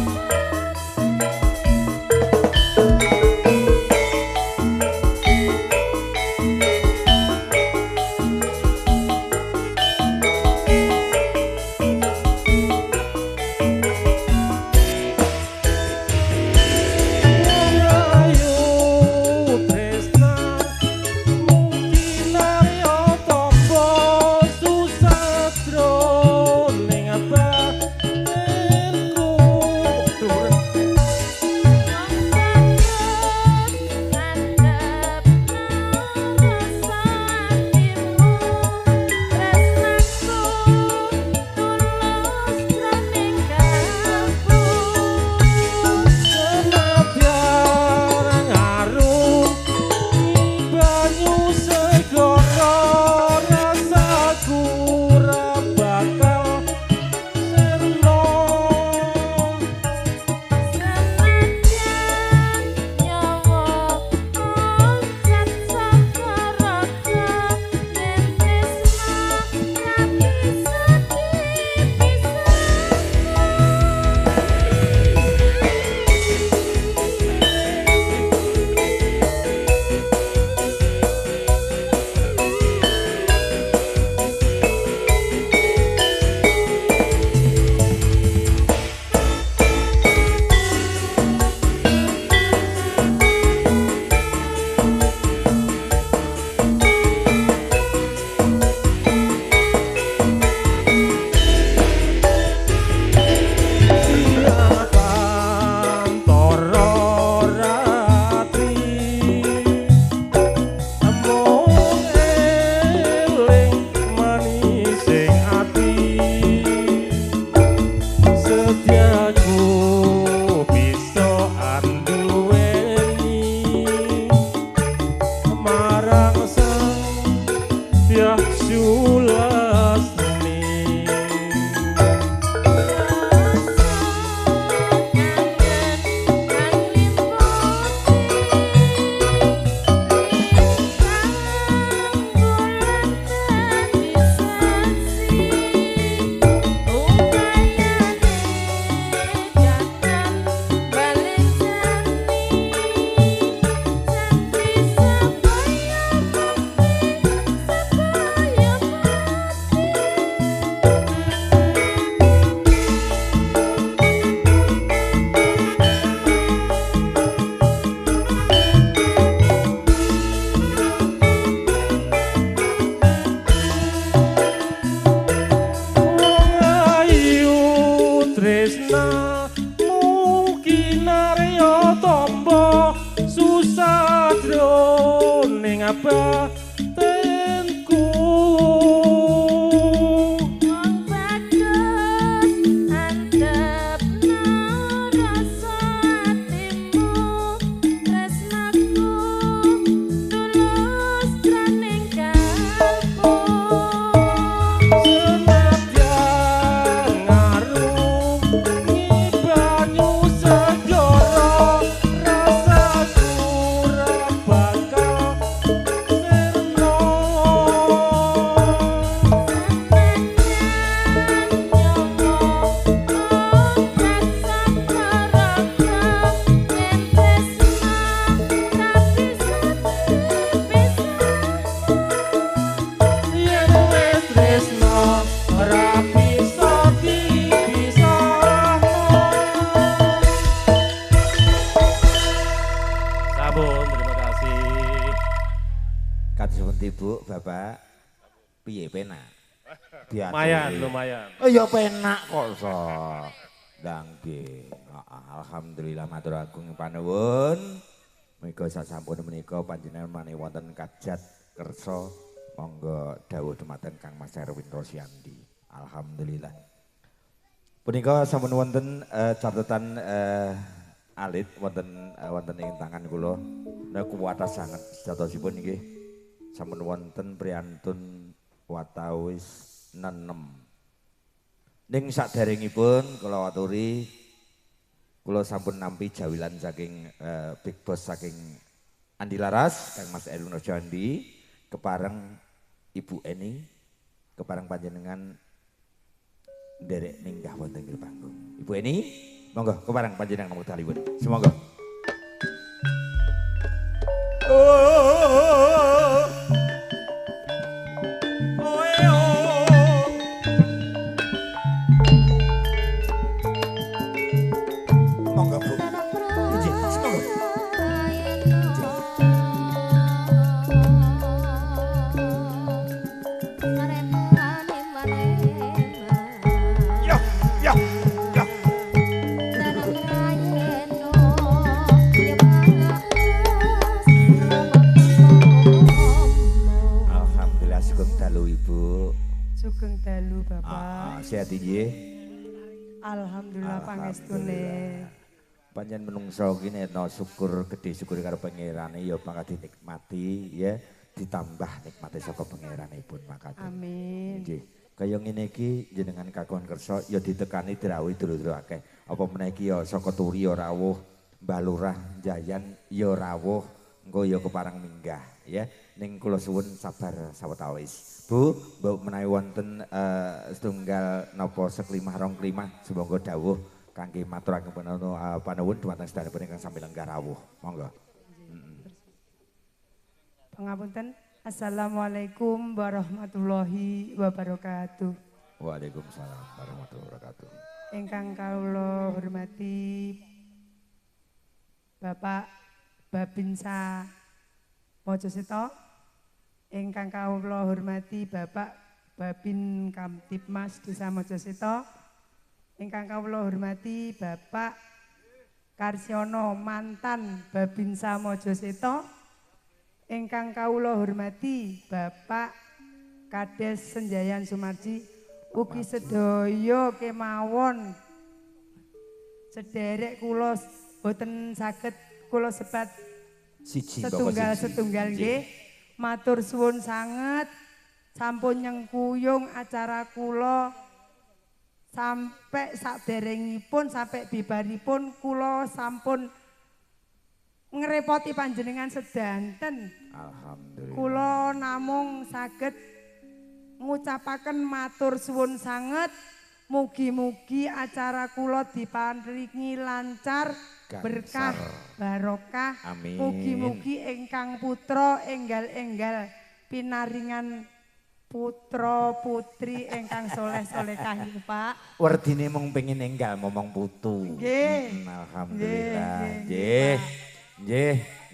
batinku. Wong bagus antepna rasa atimu, tresnaku tulus jroning kalbu. Senadyan ngarungi banyu segara, rasaku ora bakal sirna. Yen wis tresna ora bisa dipisahno. Sampun, terima kasih. Kados pundi Bu, Bapak? Piye penak? Diaturi. Lumayan, lumayan. Oh ya penak kok so. Nggih. Alhamdulillah matur agung panuwun. Menika sasampun menika panjenengan maneh wonten kajat kersa monggo dawuh dumateng Kang Mas Erwin Rosyandi. Alhamdulillah. Punika sampun wonten catatan alit wonten ing tangan kula. Nah kuwatas sanget jatosipun nggih. Sampun wonten priyantun watawis 6. Ning saderengipun kula aturi kula sampun nampi jawilan saking Big Boss saking Andi Laras, Kang Mas Erwin Rosyandi, kepareng Ibu Eni, kepareng panjenengan nderek minggah wonten ing panggung. Ibu Eni, monggo kepareng panjenengan nomor dalipun. Semoga. Monggo Bu. Injih, semoga. Ya, ya, ya. Alhamdulillah sugeng dalu Ibu. Sugeng dalu Bapak. Sehat inggih. Alhamdulillah pangestune. Panjen menungso gini no syukur gede syukur karo pangerane ya mangkat dinikmati ya ditambah nikmati saka pangerane pun mangkat. Amin. Nggih. Kaya ngene iki jenengan kakon kersa ya ditekani dirawuhi dulur-dulur akeh. Apa meneh iki ya saka turi ya rawuh, Mbah Lurah Jayan ya rawuh, engko ya keparang minggah ya. Ning kula suwun sabar sawetawis. Bu, mbok menawi wonten setunggal napa seklimah rong klimah semoga dawuh kangge maturaken panuwun dhumateng sedanipun ingkang sami lenggah rawuh. Monggo. Pangapunten. Assalamualaikum warahmatullahi wabarakatuh. Waalaikumsalam warahmatullahi wabarakatuh. Ingkang kawula hormati Bapak Babinsa Mojosito, ingkang kawula hormati Bapak Babin Kamtibmas Desa Mojosito, ingkang kawula hormati Bapak Karsiono mantan Babinsa Mojosito, ingkang kawula hormati Bapak Kades Senjayan Sumarji, ugi sedaya kemawon sederek kula boten saged kula sebat setunggal nggih. Matur suwun sanget sampun nyengkuyung acara kula sampai saderengipun sampai bibaripun kula sampun ngerepoti panjenengan sedanten. Alhamdulillah. Kula namung saged ngucapaken matur suwun sanget. Mugi-mugi acara kula diparingi lancar, berkah, barokah. Amin. Mugi-mugi ingkang putra enggal-enggal pinaringan putra putri ingkang soleh-solehah Pak. Werdine mung pengin enggal momong putu. Nggih. Alhamdulillah. Nggih.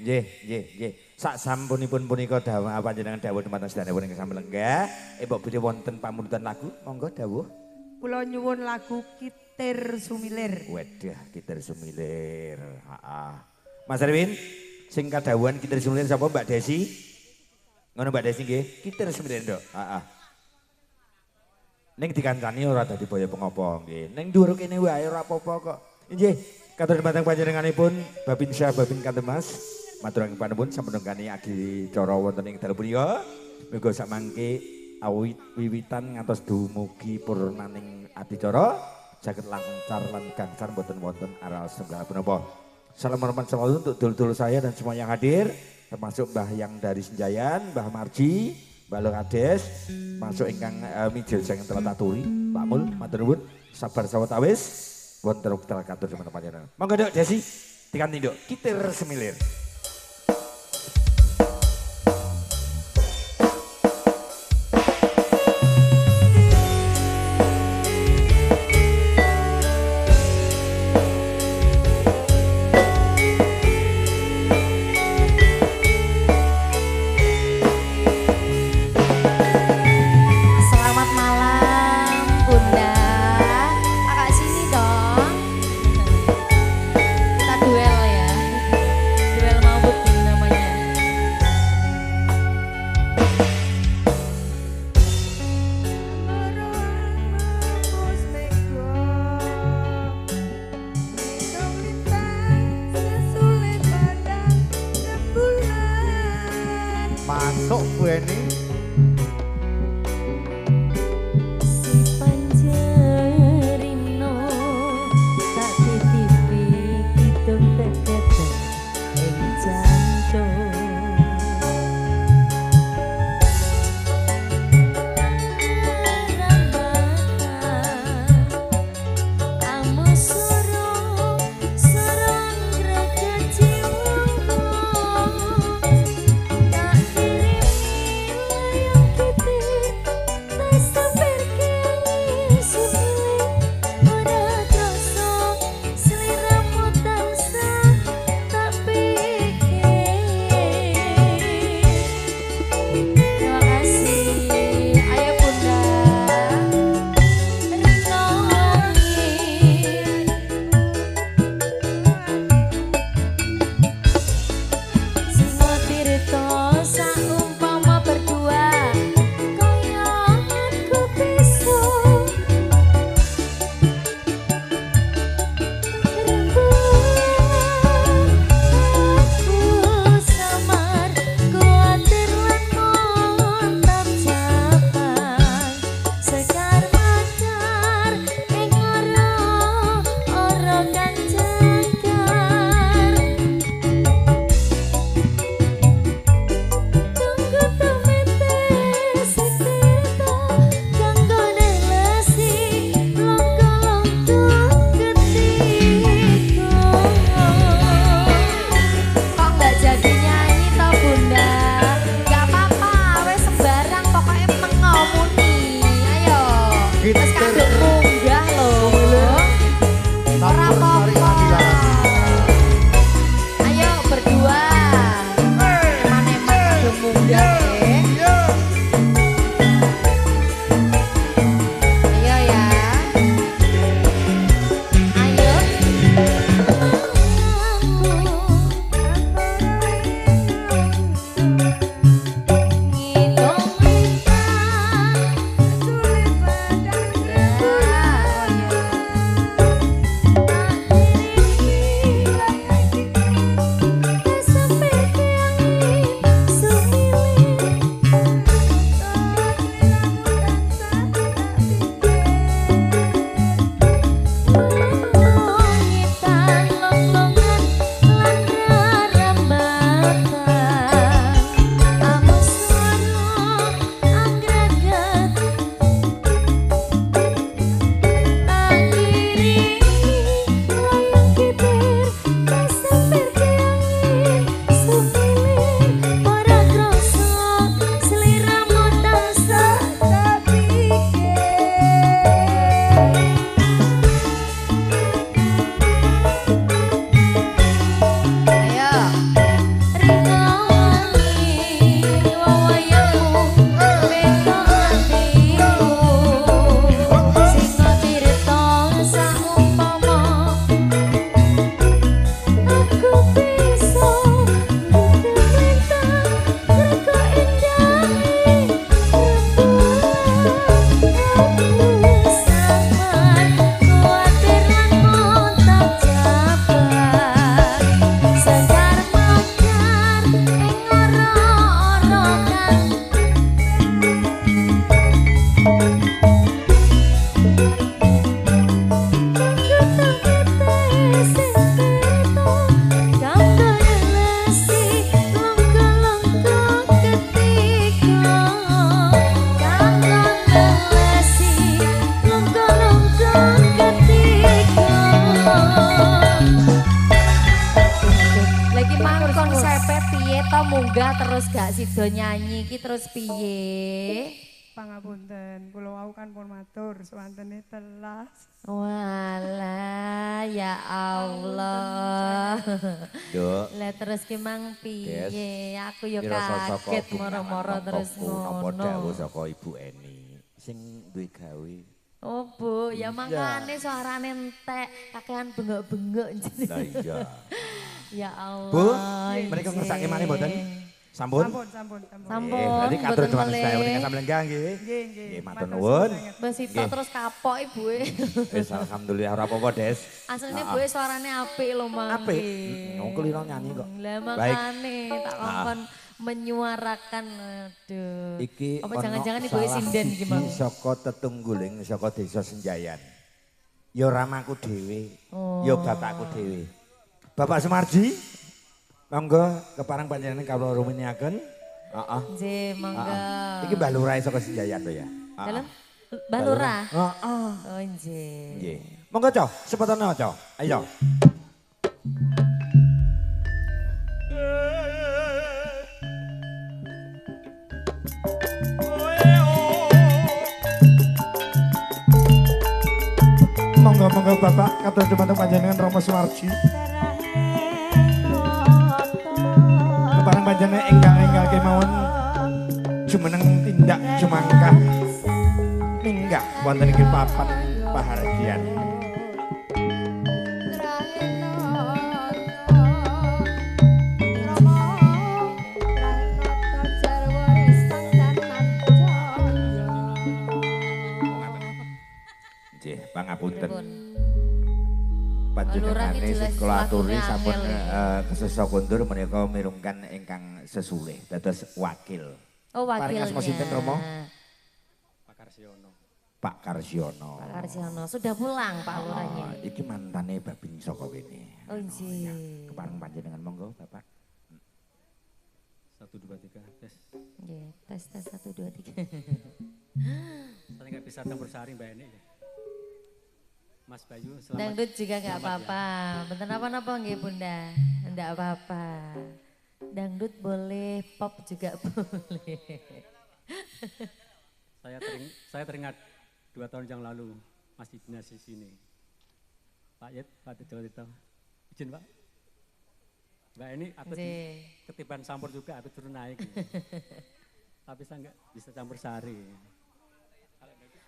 Nggih. Sak sampunipun punika dawuh panjenengan dawuh dhumateng sedanipun ingkang sami lenggah. Mbok badhe wonten pamundutan lagu, monggo dawuh. Kula nyuwun lagu Kitir Sumilir. Wadah, Kitir Sumilir. Mas Erwin, sing kadhawuhan Kitir Sumilir sapa Mbak Desi? Ngono Mbak Desi nggih, kitir sembilan Nduk. Heeh. Ning dikancani ora dadi boyo pengopo nggih. Ning dhuwur kene wae ora apa-apa kok. Nggih, katur dumateng panjenenganipun Babin Syah Babin Kantemas. Maturaken panuwun sampun nggani adicara wonten ing dalu punika. Muga samangke awit wiwitan ngantos dumugi purnaning adicara saged lancar lan gangsar mboten wonten aral setunggal punapa. Salam hormat selalu untuk dulur-dulur saya dan semua yang hadir, termasuk Mbah yang dari Senjayan, Mbah Marji, Mbah Lokades, masuk ingkang mijil jangan telah taturi, Pak Mul, matur nuwun, sabar sawetawis, wonten wekdal katur teman panjenengan. Monggo Nduk Desi, dikanthi Nduk, kitir semilir. Masuk gue nih. munggah terus gak sido nyanyi iki terus piye? Pangapunten, kula wau kan pun matur swantene telas. Walah, ya Allah. Duk. Lah terus ki mang piye? Aku yo Kira kaget moro-moro terus Napa ngono. dawuh saka Ibu Eni sing duwe gawe. Oh Bu, ya makane suarane entek, kakean bengok-bengok jenenge. Lah iya. Ya Allah. Bu, mereka ngersake malih mboten? Sampun? Sampun. Sampun. Berarti katur mboten cuman meleh. saya dengan sampeyan nggih. Nggih. Nggih, matur nuwun. Mbak Sito terus kapok ibuke. Wis alhamdulillah ora apa-apa, Des. Asline buwe suarane apik lho Mang. Apik? Wong keliro nyanyi kok. Lah Baik. makane tak kongkon menyuarakan aduh. Iki apa jangan-jangan ibuke salah sinden iki Mang. siji saka tetungguling saka desa Senjayan. Ya ramaku dhewe, Oh. ya bapakku dhewe. Bapak Sumarji, monggo keparang panjenengan kawula rumiyaken. Heeh. Nggih, monggo. Iki Mbah Lurah saka Senjayan to ya. Dalam Mbah Lurah. Heeh. Oh nggih. Nggih. Monggo, Cok, sepatane, Cok. Ayo. Monggo Bapak katur dumateng panjenengan Rama Sumarji. Kepareng panjenengan enggal kemawon jumeneng tindak jumangkah minggah wonten ing papan pahargyan. Nggih, pangapunten. Lurah Panjenengane iki jelas sing kula aturi wakilnya sampun angel. kesesa kondur menika mirungkan ingkang sesulih dados wakil. Oh wakilnya. Paring asma sinten, Romo? Pak Karsiono. Pak Karsiono. Pak Karsiono sudah pulang Pak Lurahnya. Iki mantane babing saka kene. Oh nggih. Kepareng panjenengan monggo, Bapak. 1, 2, 3, tes. Nggih, tes 1 2 3. Saya nggak bisa campur sari Mbak Eni. Mas Bayu, selamat. Dangdut juga nggak Selamat apa-apa. Benten apa-apa nggih Bunda. Enggak apa-apa. Dangdut boleh, pop juga boleh. Saya teringat 2 tahun yang lalu masih dinas di sini. Pak Yed, Pak Tito. Izin Pak. Mbak Eni, aku Nggih. ketiban campur juga, aku turun naik. Tapi saya nggak bisa campur sari.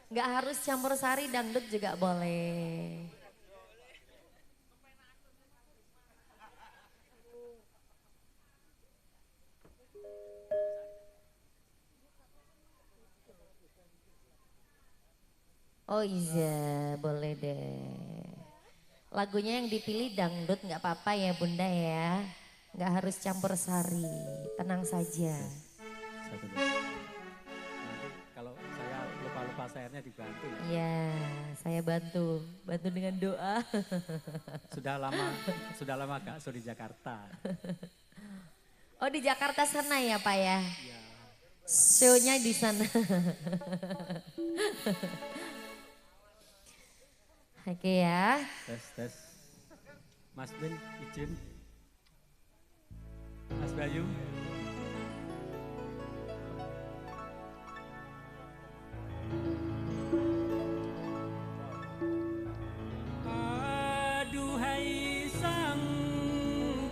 Nggak harus campur sari, dangdut juga boleh. Oh iya, boleh deh. Lagunya yang dipilih dangdut nggak apa-apa ya Bunda ya. Nggak harus campur sari, tenang saja. 1, 2. Nanti kalau saya lupa sairnya dibantu ya. Iya, saya bantu dengan doa. Sudah lama Kak, so di Jakarta. Oh di Jakarta sana ya Pak ya? Ya, Show-nya di sana. Oke ya. tes. Mas Bin, izin. Mas Bayu. Aduhai sang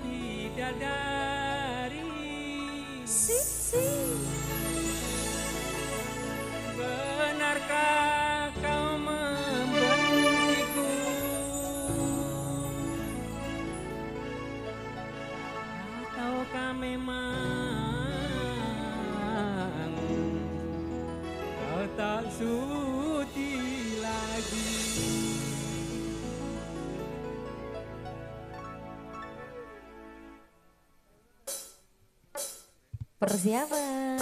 bidadari. Benarkah kau membenciku? Ataukah memang kau tak sudi lagi? Persiapan.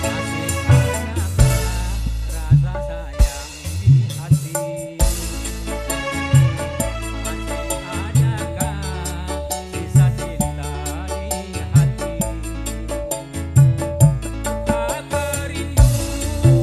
Masih adakah rasa sayang di hati? Masih adakah sisa cinta di hati? Tak berindu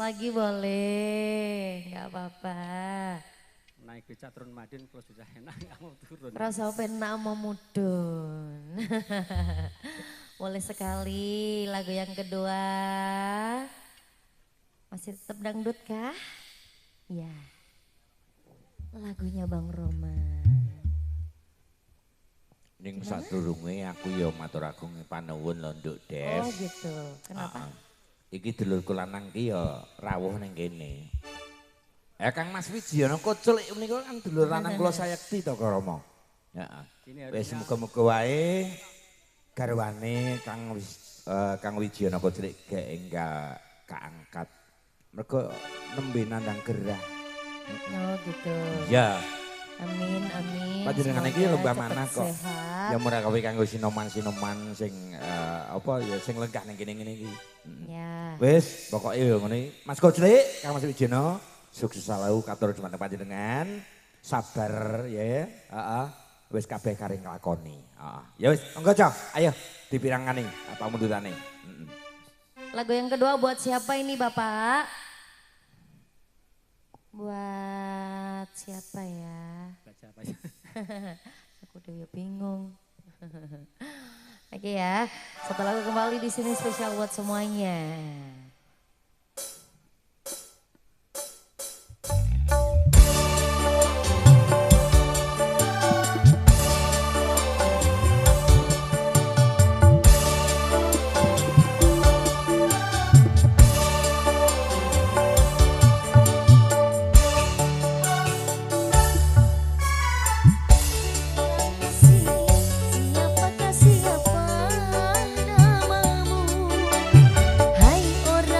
lagi boleh, nggak apa-apa. Naik becak turun Madin kalau sudah enak nggak mau turun. Rasa penak mau mudun. Boleh sekali lagu yang kedua. Masih tetap dangdut kah? Ya. Lagunya Bang Roman. Ning sadurunge aku ya matur agung panuwun lho Nduk Des. Oh gitu. Kenapa? Iki dulurku lanang ki ya rawuh ning kene. Kang Mas Wijiana Kucul menika kan dulur lanang kula sayekti to Rama. Heeh. Wis muga-muga wae garwane Kang Wijiana Kucul gek enggak kaangkat. Mergo nembe nandang gerah. Oh gitu. Ya. Amin, amin. Panjenengan iki lomba manah kok. Sehat. Ya murah kowe kanggo sinoman-sinoman sing apa ya sing lenggah ning kene-kene iki. Ya. Wis, pokoke ya ngene. Mas Koclik, Kang Mas Wijono, sukses selalu katur dhumateng panjenengan. Sabar ya. Heeh. Wis kabeh kare nglakoni. Heeh. Ya wis, monggo Cok. Ayo dipirangani apa mundutane. Lagu yang kedua buat siapa ini Bapak? Buat siapa ya? Baca apa ya? Aku udah bingung. Oke ya, setelah aku kembali di sini spesial buat semuanya. Siapakah siapa namamu? Hai orang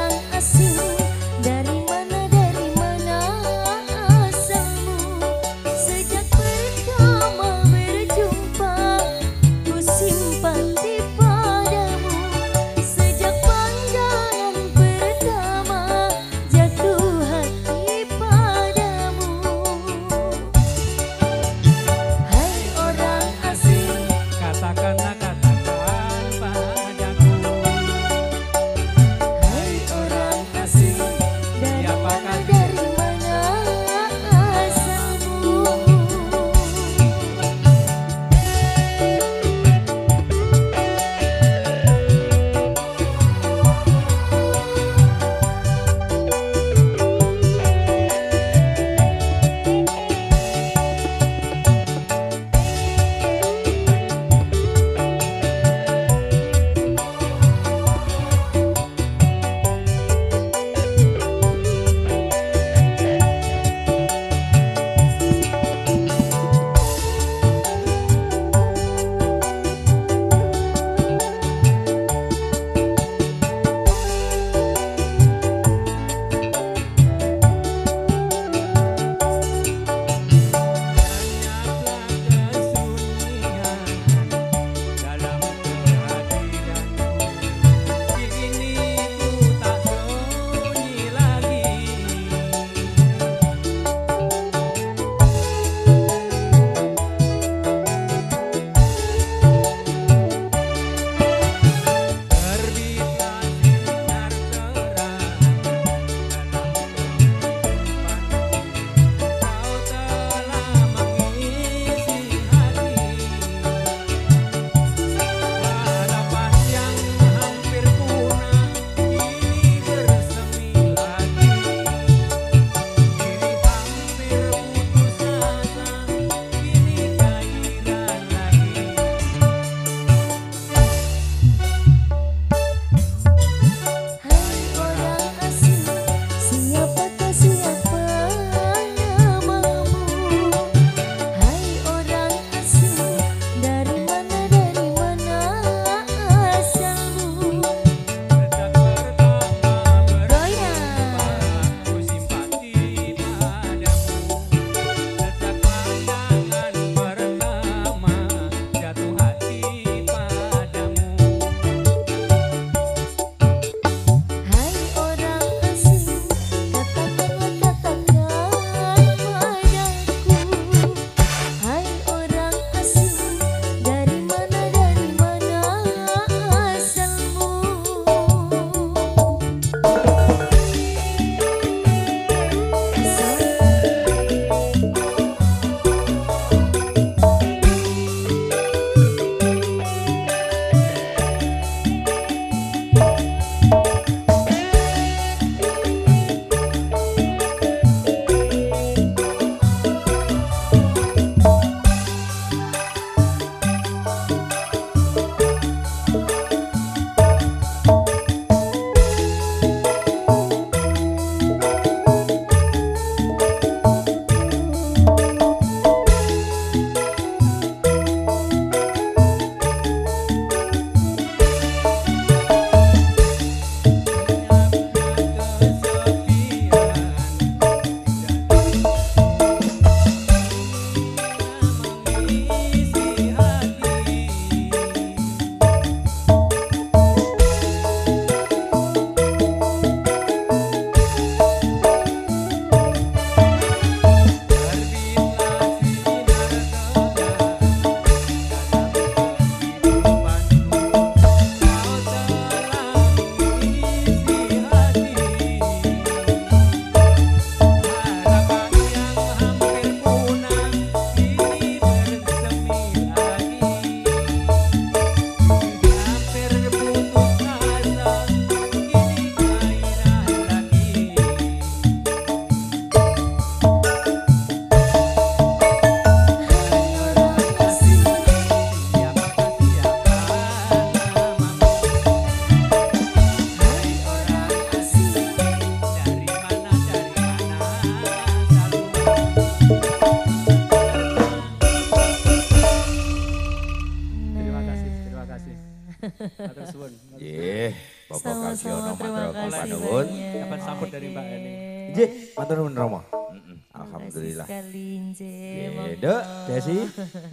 Matur suwun. Nggih, Bapak Sama-sama, Kasiono terima matur kasih panuwun. banyak. Dapat sambut dari Mbak Eni. Nggih, matur nuwun Romo. Terima Alhamdulillah. kasih sekali, Nggih. Nggih, Dok, Desi,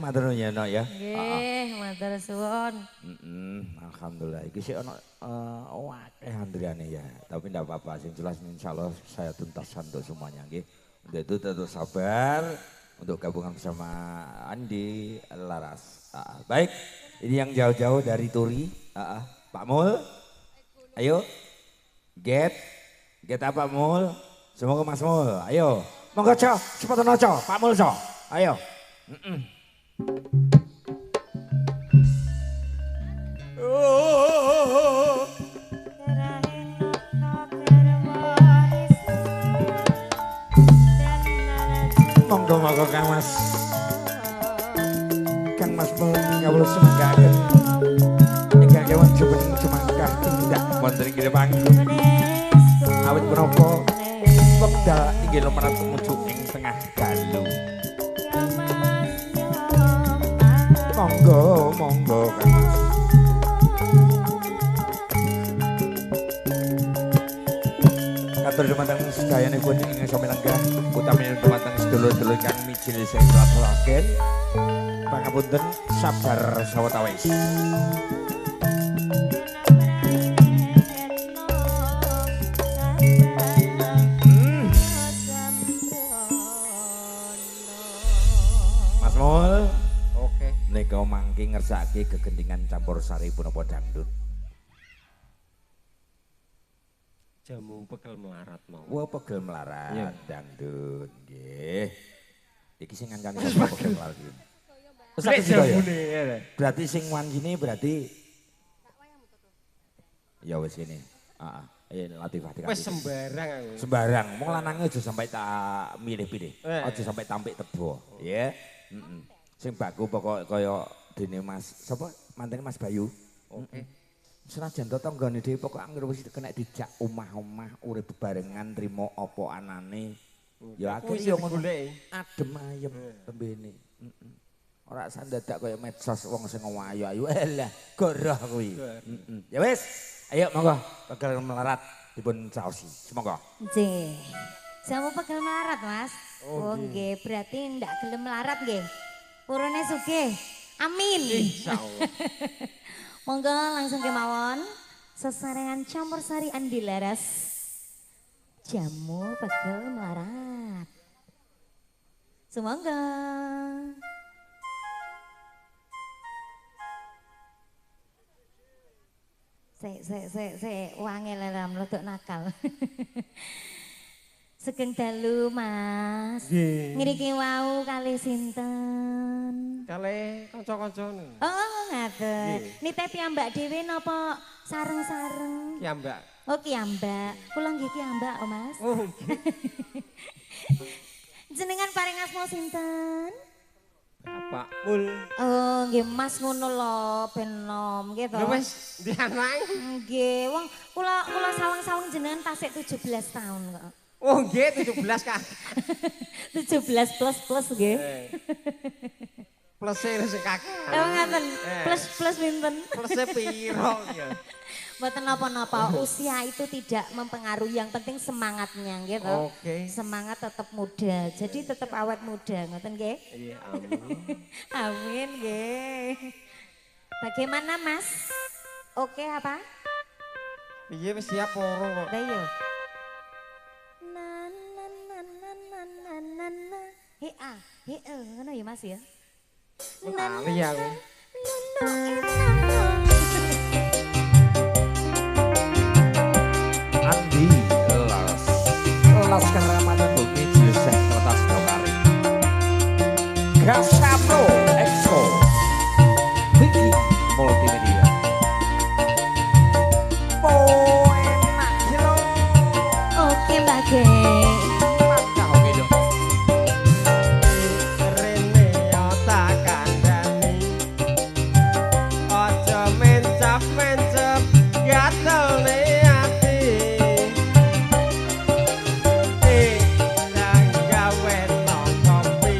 matur nuwun ya, Nok ya. Nggih, matur suwun. Alhamdulillah. Iki sih ono akeh antriane ya. Tapi enggak apa-apa, sing jelas insyaallah saya tuntaskan untuk semuanya nggih. Untuk itu tetap sabar untuk gabungan bersama Andi Laras. Baik, ini yang jauh-jauh dari Turi. Pak Mul, ayo. Get apa Mul? Semoga Mas Mul, ayo. Monggo co, cepet co, Pak Mul co, ayo. Monggo Kang Mas. Kang Mas ngawul semanggaken. Ingkang kewan jumeneng semangga tindak wonten ing panggung. Awit menapa wekdal inggih lumantar tumuju ing tengah dalu. Monggo Kang Mas. Katur dumateng sedayanipun ing sami lenggah utaminipun dumateng sedulur-sedulur kang mijil sing aturaken pangapunten sabar sawetawis. Mas Mul, oke. Nika mangke ngersake gegendingan campur sari punapa dangdut. Jamu pegel melarat mau. Wah, pegel melarat dangdut nggih. Iki sing ngancani sapa pegel melarat iki. Wis jamune ya. Berarti sing wanjine berarti ya wis ini. Latifah dikasih. Wis sembarang aku. Sembarang, wong lanange aja sampai tak milih-pilih. Aja sampai tampik tebo, ya. Sing baku pokok kaya dene Mas sapa? Mantene Mas Bayu. Oke. Senajan to tanggane dhewe pokok anggere wis kena dijak omah-omah urip bebarengan trimo apa anane. Ya akhire yo ngono. Adem ayem tembene. Ora sandadak kaya medsos wong sing ayu-ayu. Elah, goroh kuwi. Ya wis, ayo monggo pegel melarat dipun saosi. Semoga. Nggih. Jamu pegel melarat, Mas. Oh nggih, berarti ndak gelem melarat nggih. Purune sugih. Amin. Insyaallah. Monggo langsung kemawon sesarengan campur sari Andi Laras. Jamu pegel melarat. Semoga. Sik, wangel ram rodok nakal. Sugeng dalu, Mas. Ngriki wau kalih sinten? Kalih kanca-kancane. Oh, ngaten. Nite piyambak dhewe napa sareng-sareng? Piyambak. Oh, piyambak. Kula nggih piyambak, oh, Mas. Oh, nggih. Jenengan paring asma sinten? Bapak Mul. Oh, nggih Mas ngono lho, ben nom nggih to. Lho wis ndi anak? Nggih, wong kula sawang-sawang jenengan tasik 17 tahun kok. Oh nggih 17 Kak. 17 plus nggih. Plus sing kakek. Oh ngaten. Plus pinten? Plus piro ya. Mboten napa-napa, usia itu tidak mempengaruhi, yang penting semangatnya nggih to. Oke. Semangat tetap muda. Jadi tetap awet muda, ngoten nggih? Iya, amin. Amin nggih. Bagaimana Mas? Oke apa? Iya wis siap poro kok. Lah iya. Ngono ya Mas ya. Kali aku. Andi Laras Kang Ramadan bumi jilsek kertas dokari Gasapro Expo Vicky Multimedia enak kilo. Oke Mbak Geng. Mantap oke dong. Rene yo tak kandhani. Aja mencap-mencap gatone ati. Nang gawe no kopi.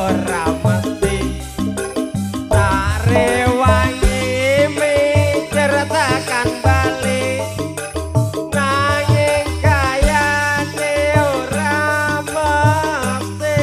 ora mesti tak rewangi menceritakan balik nanging kayane ora mesti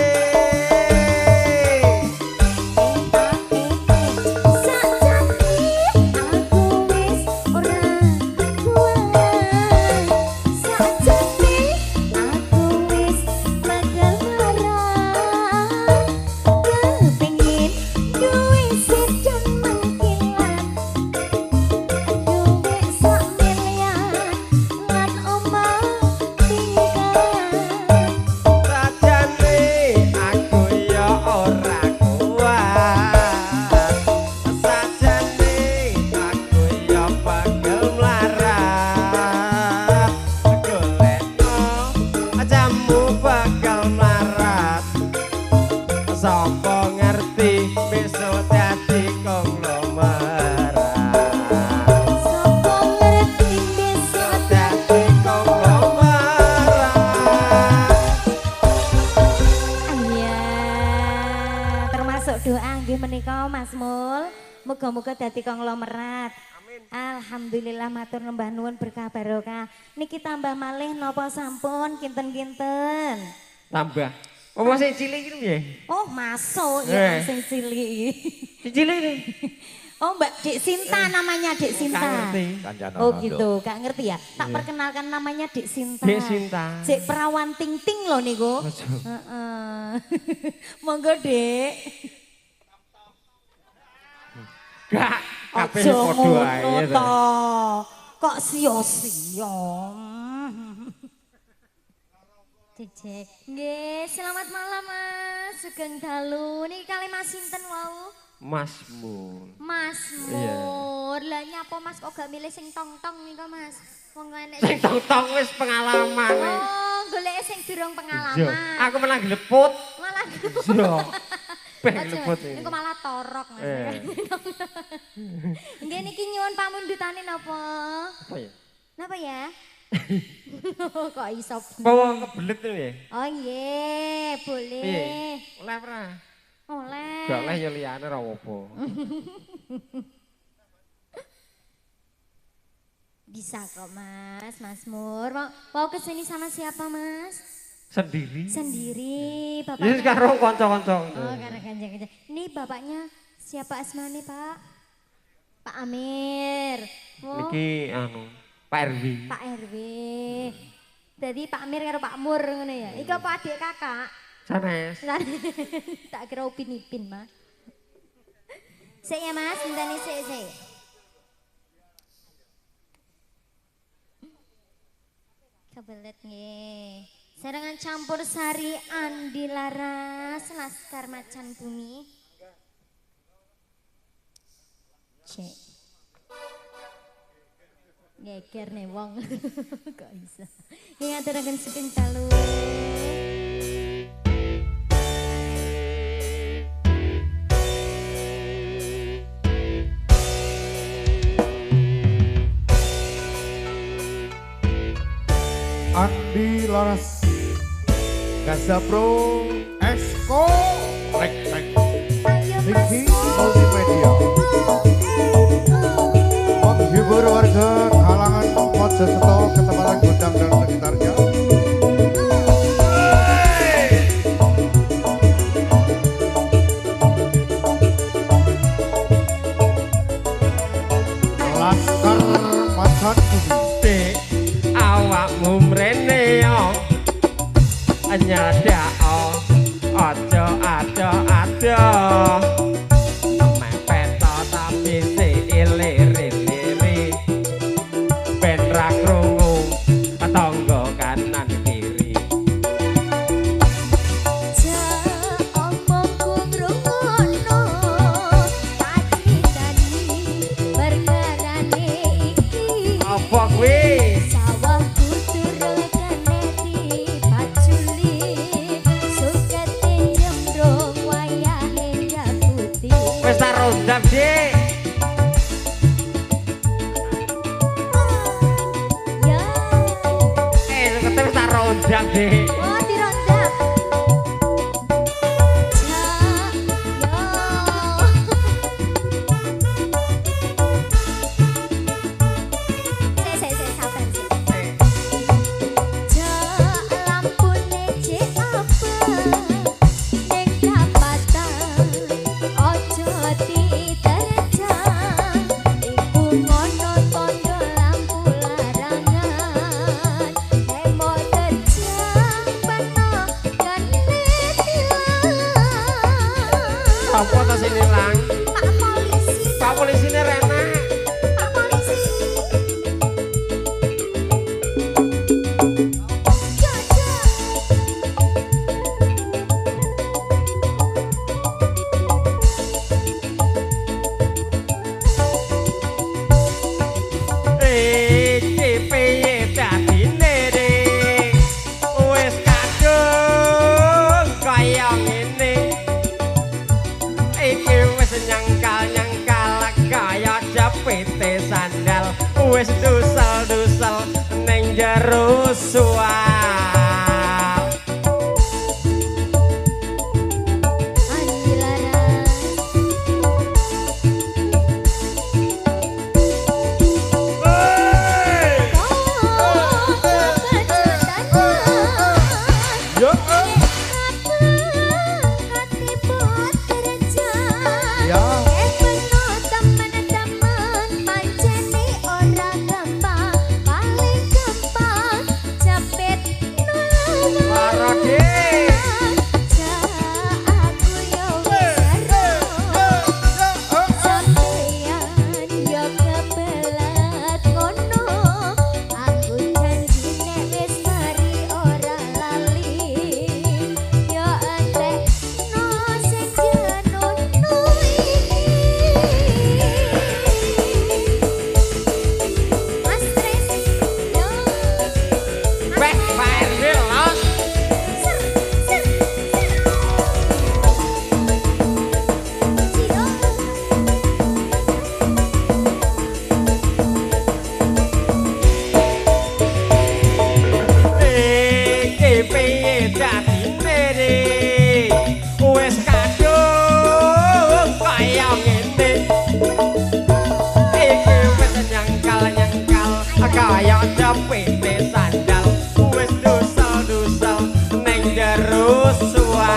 sajane aku ya ora kuat sajane aku ya bakal mlarat golekno jamu bakal mlarat sapa ngerti besok dadi konglomerat dadi konglomerat Iya, termasuk doa nggih menika Mas Mul. Muga-muga dadi konglomerat. Alhamdulillah matur nembah nuwun berkah barokah. Niki tambah malih napa sampun kinten-kinten. tambah apa sing cilik iki piye Oh, masuk ya Eh. sing cilik. sing cilik iki Oh, Mbak Dek Sinta namanya Dek Sinta. ngerti Kancana Oh Rondo. gitu, gak ngerti ya. Tak perkenalkan namanya Dek Sinta. Dek Sinta. Dek perawan ting-ting loh niku. Heeh. Monggo Dek. gak kabeh Aja padha ngono ae to. to. Kok sia-sia. Cek. Nggih, selamat malam Mas. Sugeng dalu. Niki kali Mas sinten wau? Mas Mun Mas Iya. Mur. Lah nyapa Mas kok gak milih sing tong-tong nika Mas? Wong enek sing tong-tong wis pengalaman Oh, golek sing durung Iya. pengalaman. aku menang geleput Malah yo peng Aja, geleput ini niku malah torok Mas. Nggih niki nyuwun pamundhutane napa? apa ya Napa ya? Kok iso? bawa kebelet tuh ya Oh nggih, boleh. piye oleh ora Oleh. gak oleh ya liyane ra apa Bisa kok Mas, Mas Mur. Mau kesini sama siapa Mas? sendiri Sendiri, ya bapaknya. sekarang kanca-kanca Oh, karena kanjeng-kanjeng. Ini bapaknya siapa asmane, Pak? Pak Amir. Oh, niki anu Pak RW Pak RW. Jadi Pak Amir karo Pak Mur ngono ya. Iki apa adik kakak? sanes Tak kira Upin Ipin, Mas. Sik ya, Mas, ngenteni sik. Kebelet nggih. Serangan campur sari Andi Laras, Laskar Macan Bumi. Cek. Geger nih wong. Kok bisa. Ini aturaken sugeng dalu. Andi Laras Gazapro Exco Rek Ayo Vicky Mas. Multimedia menghibur warga kalangan Mojokerto, Ketapatan Gudang dan sekitarnya. Laskar Macan Bumi. Dek, awakmu mrene yo nyadak aja mepet tapi si ilir-ilir ben ra krungu tangga kanan kiri Omongku ngrungokno pacritani perkarane iki apa kuwi sawahku durung keneti paculi sukete jembrong wayahe jabuti wis tak rondap Dik ya sukete wis tak rondap Dik oh dirondap Sopo ta sini lang? Pak polisi. Pak polisine Rena. Pak polisi. Iki piye dadine Dik? Wis kadung kaya ngene. Iki wis nyangkal-nyangkal kaya jepite sandal. Wis dusel-dusel ning jero sual. Yo. Ya. Parodi. Backfire los. Iki piye dadine Dik? Wis kadung kaya ngene. Iki wis nyangkal-nyangkal kaya jepite sandal. Wis dusel-dusel ning jero sual.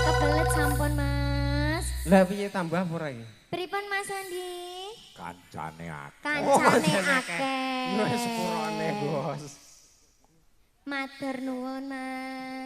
Kebelet sampun Mas. Lah piye tambah ora iki? Pripun Mas Andi? Kancane akeh. Kancane akeh. Wis sepurane, Bos. Matur nuwun Mas.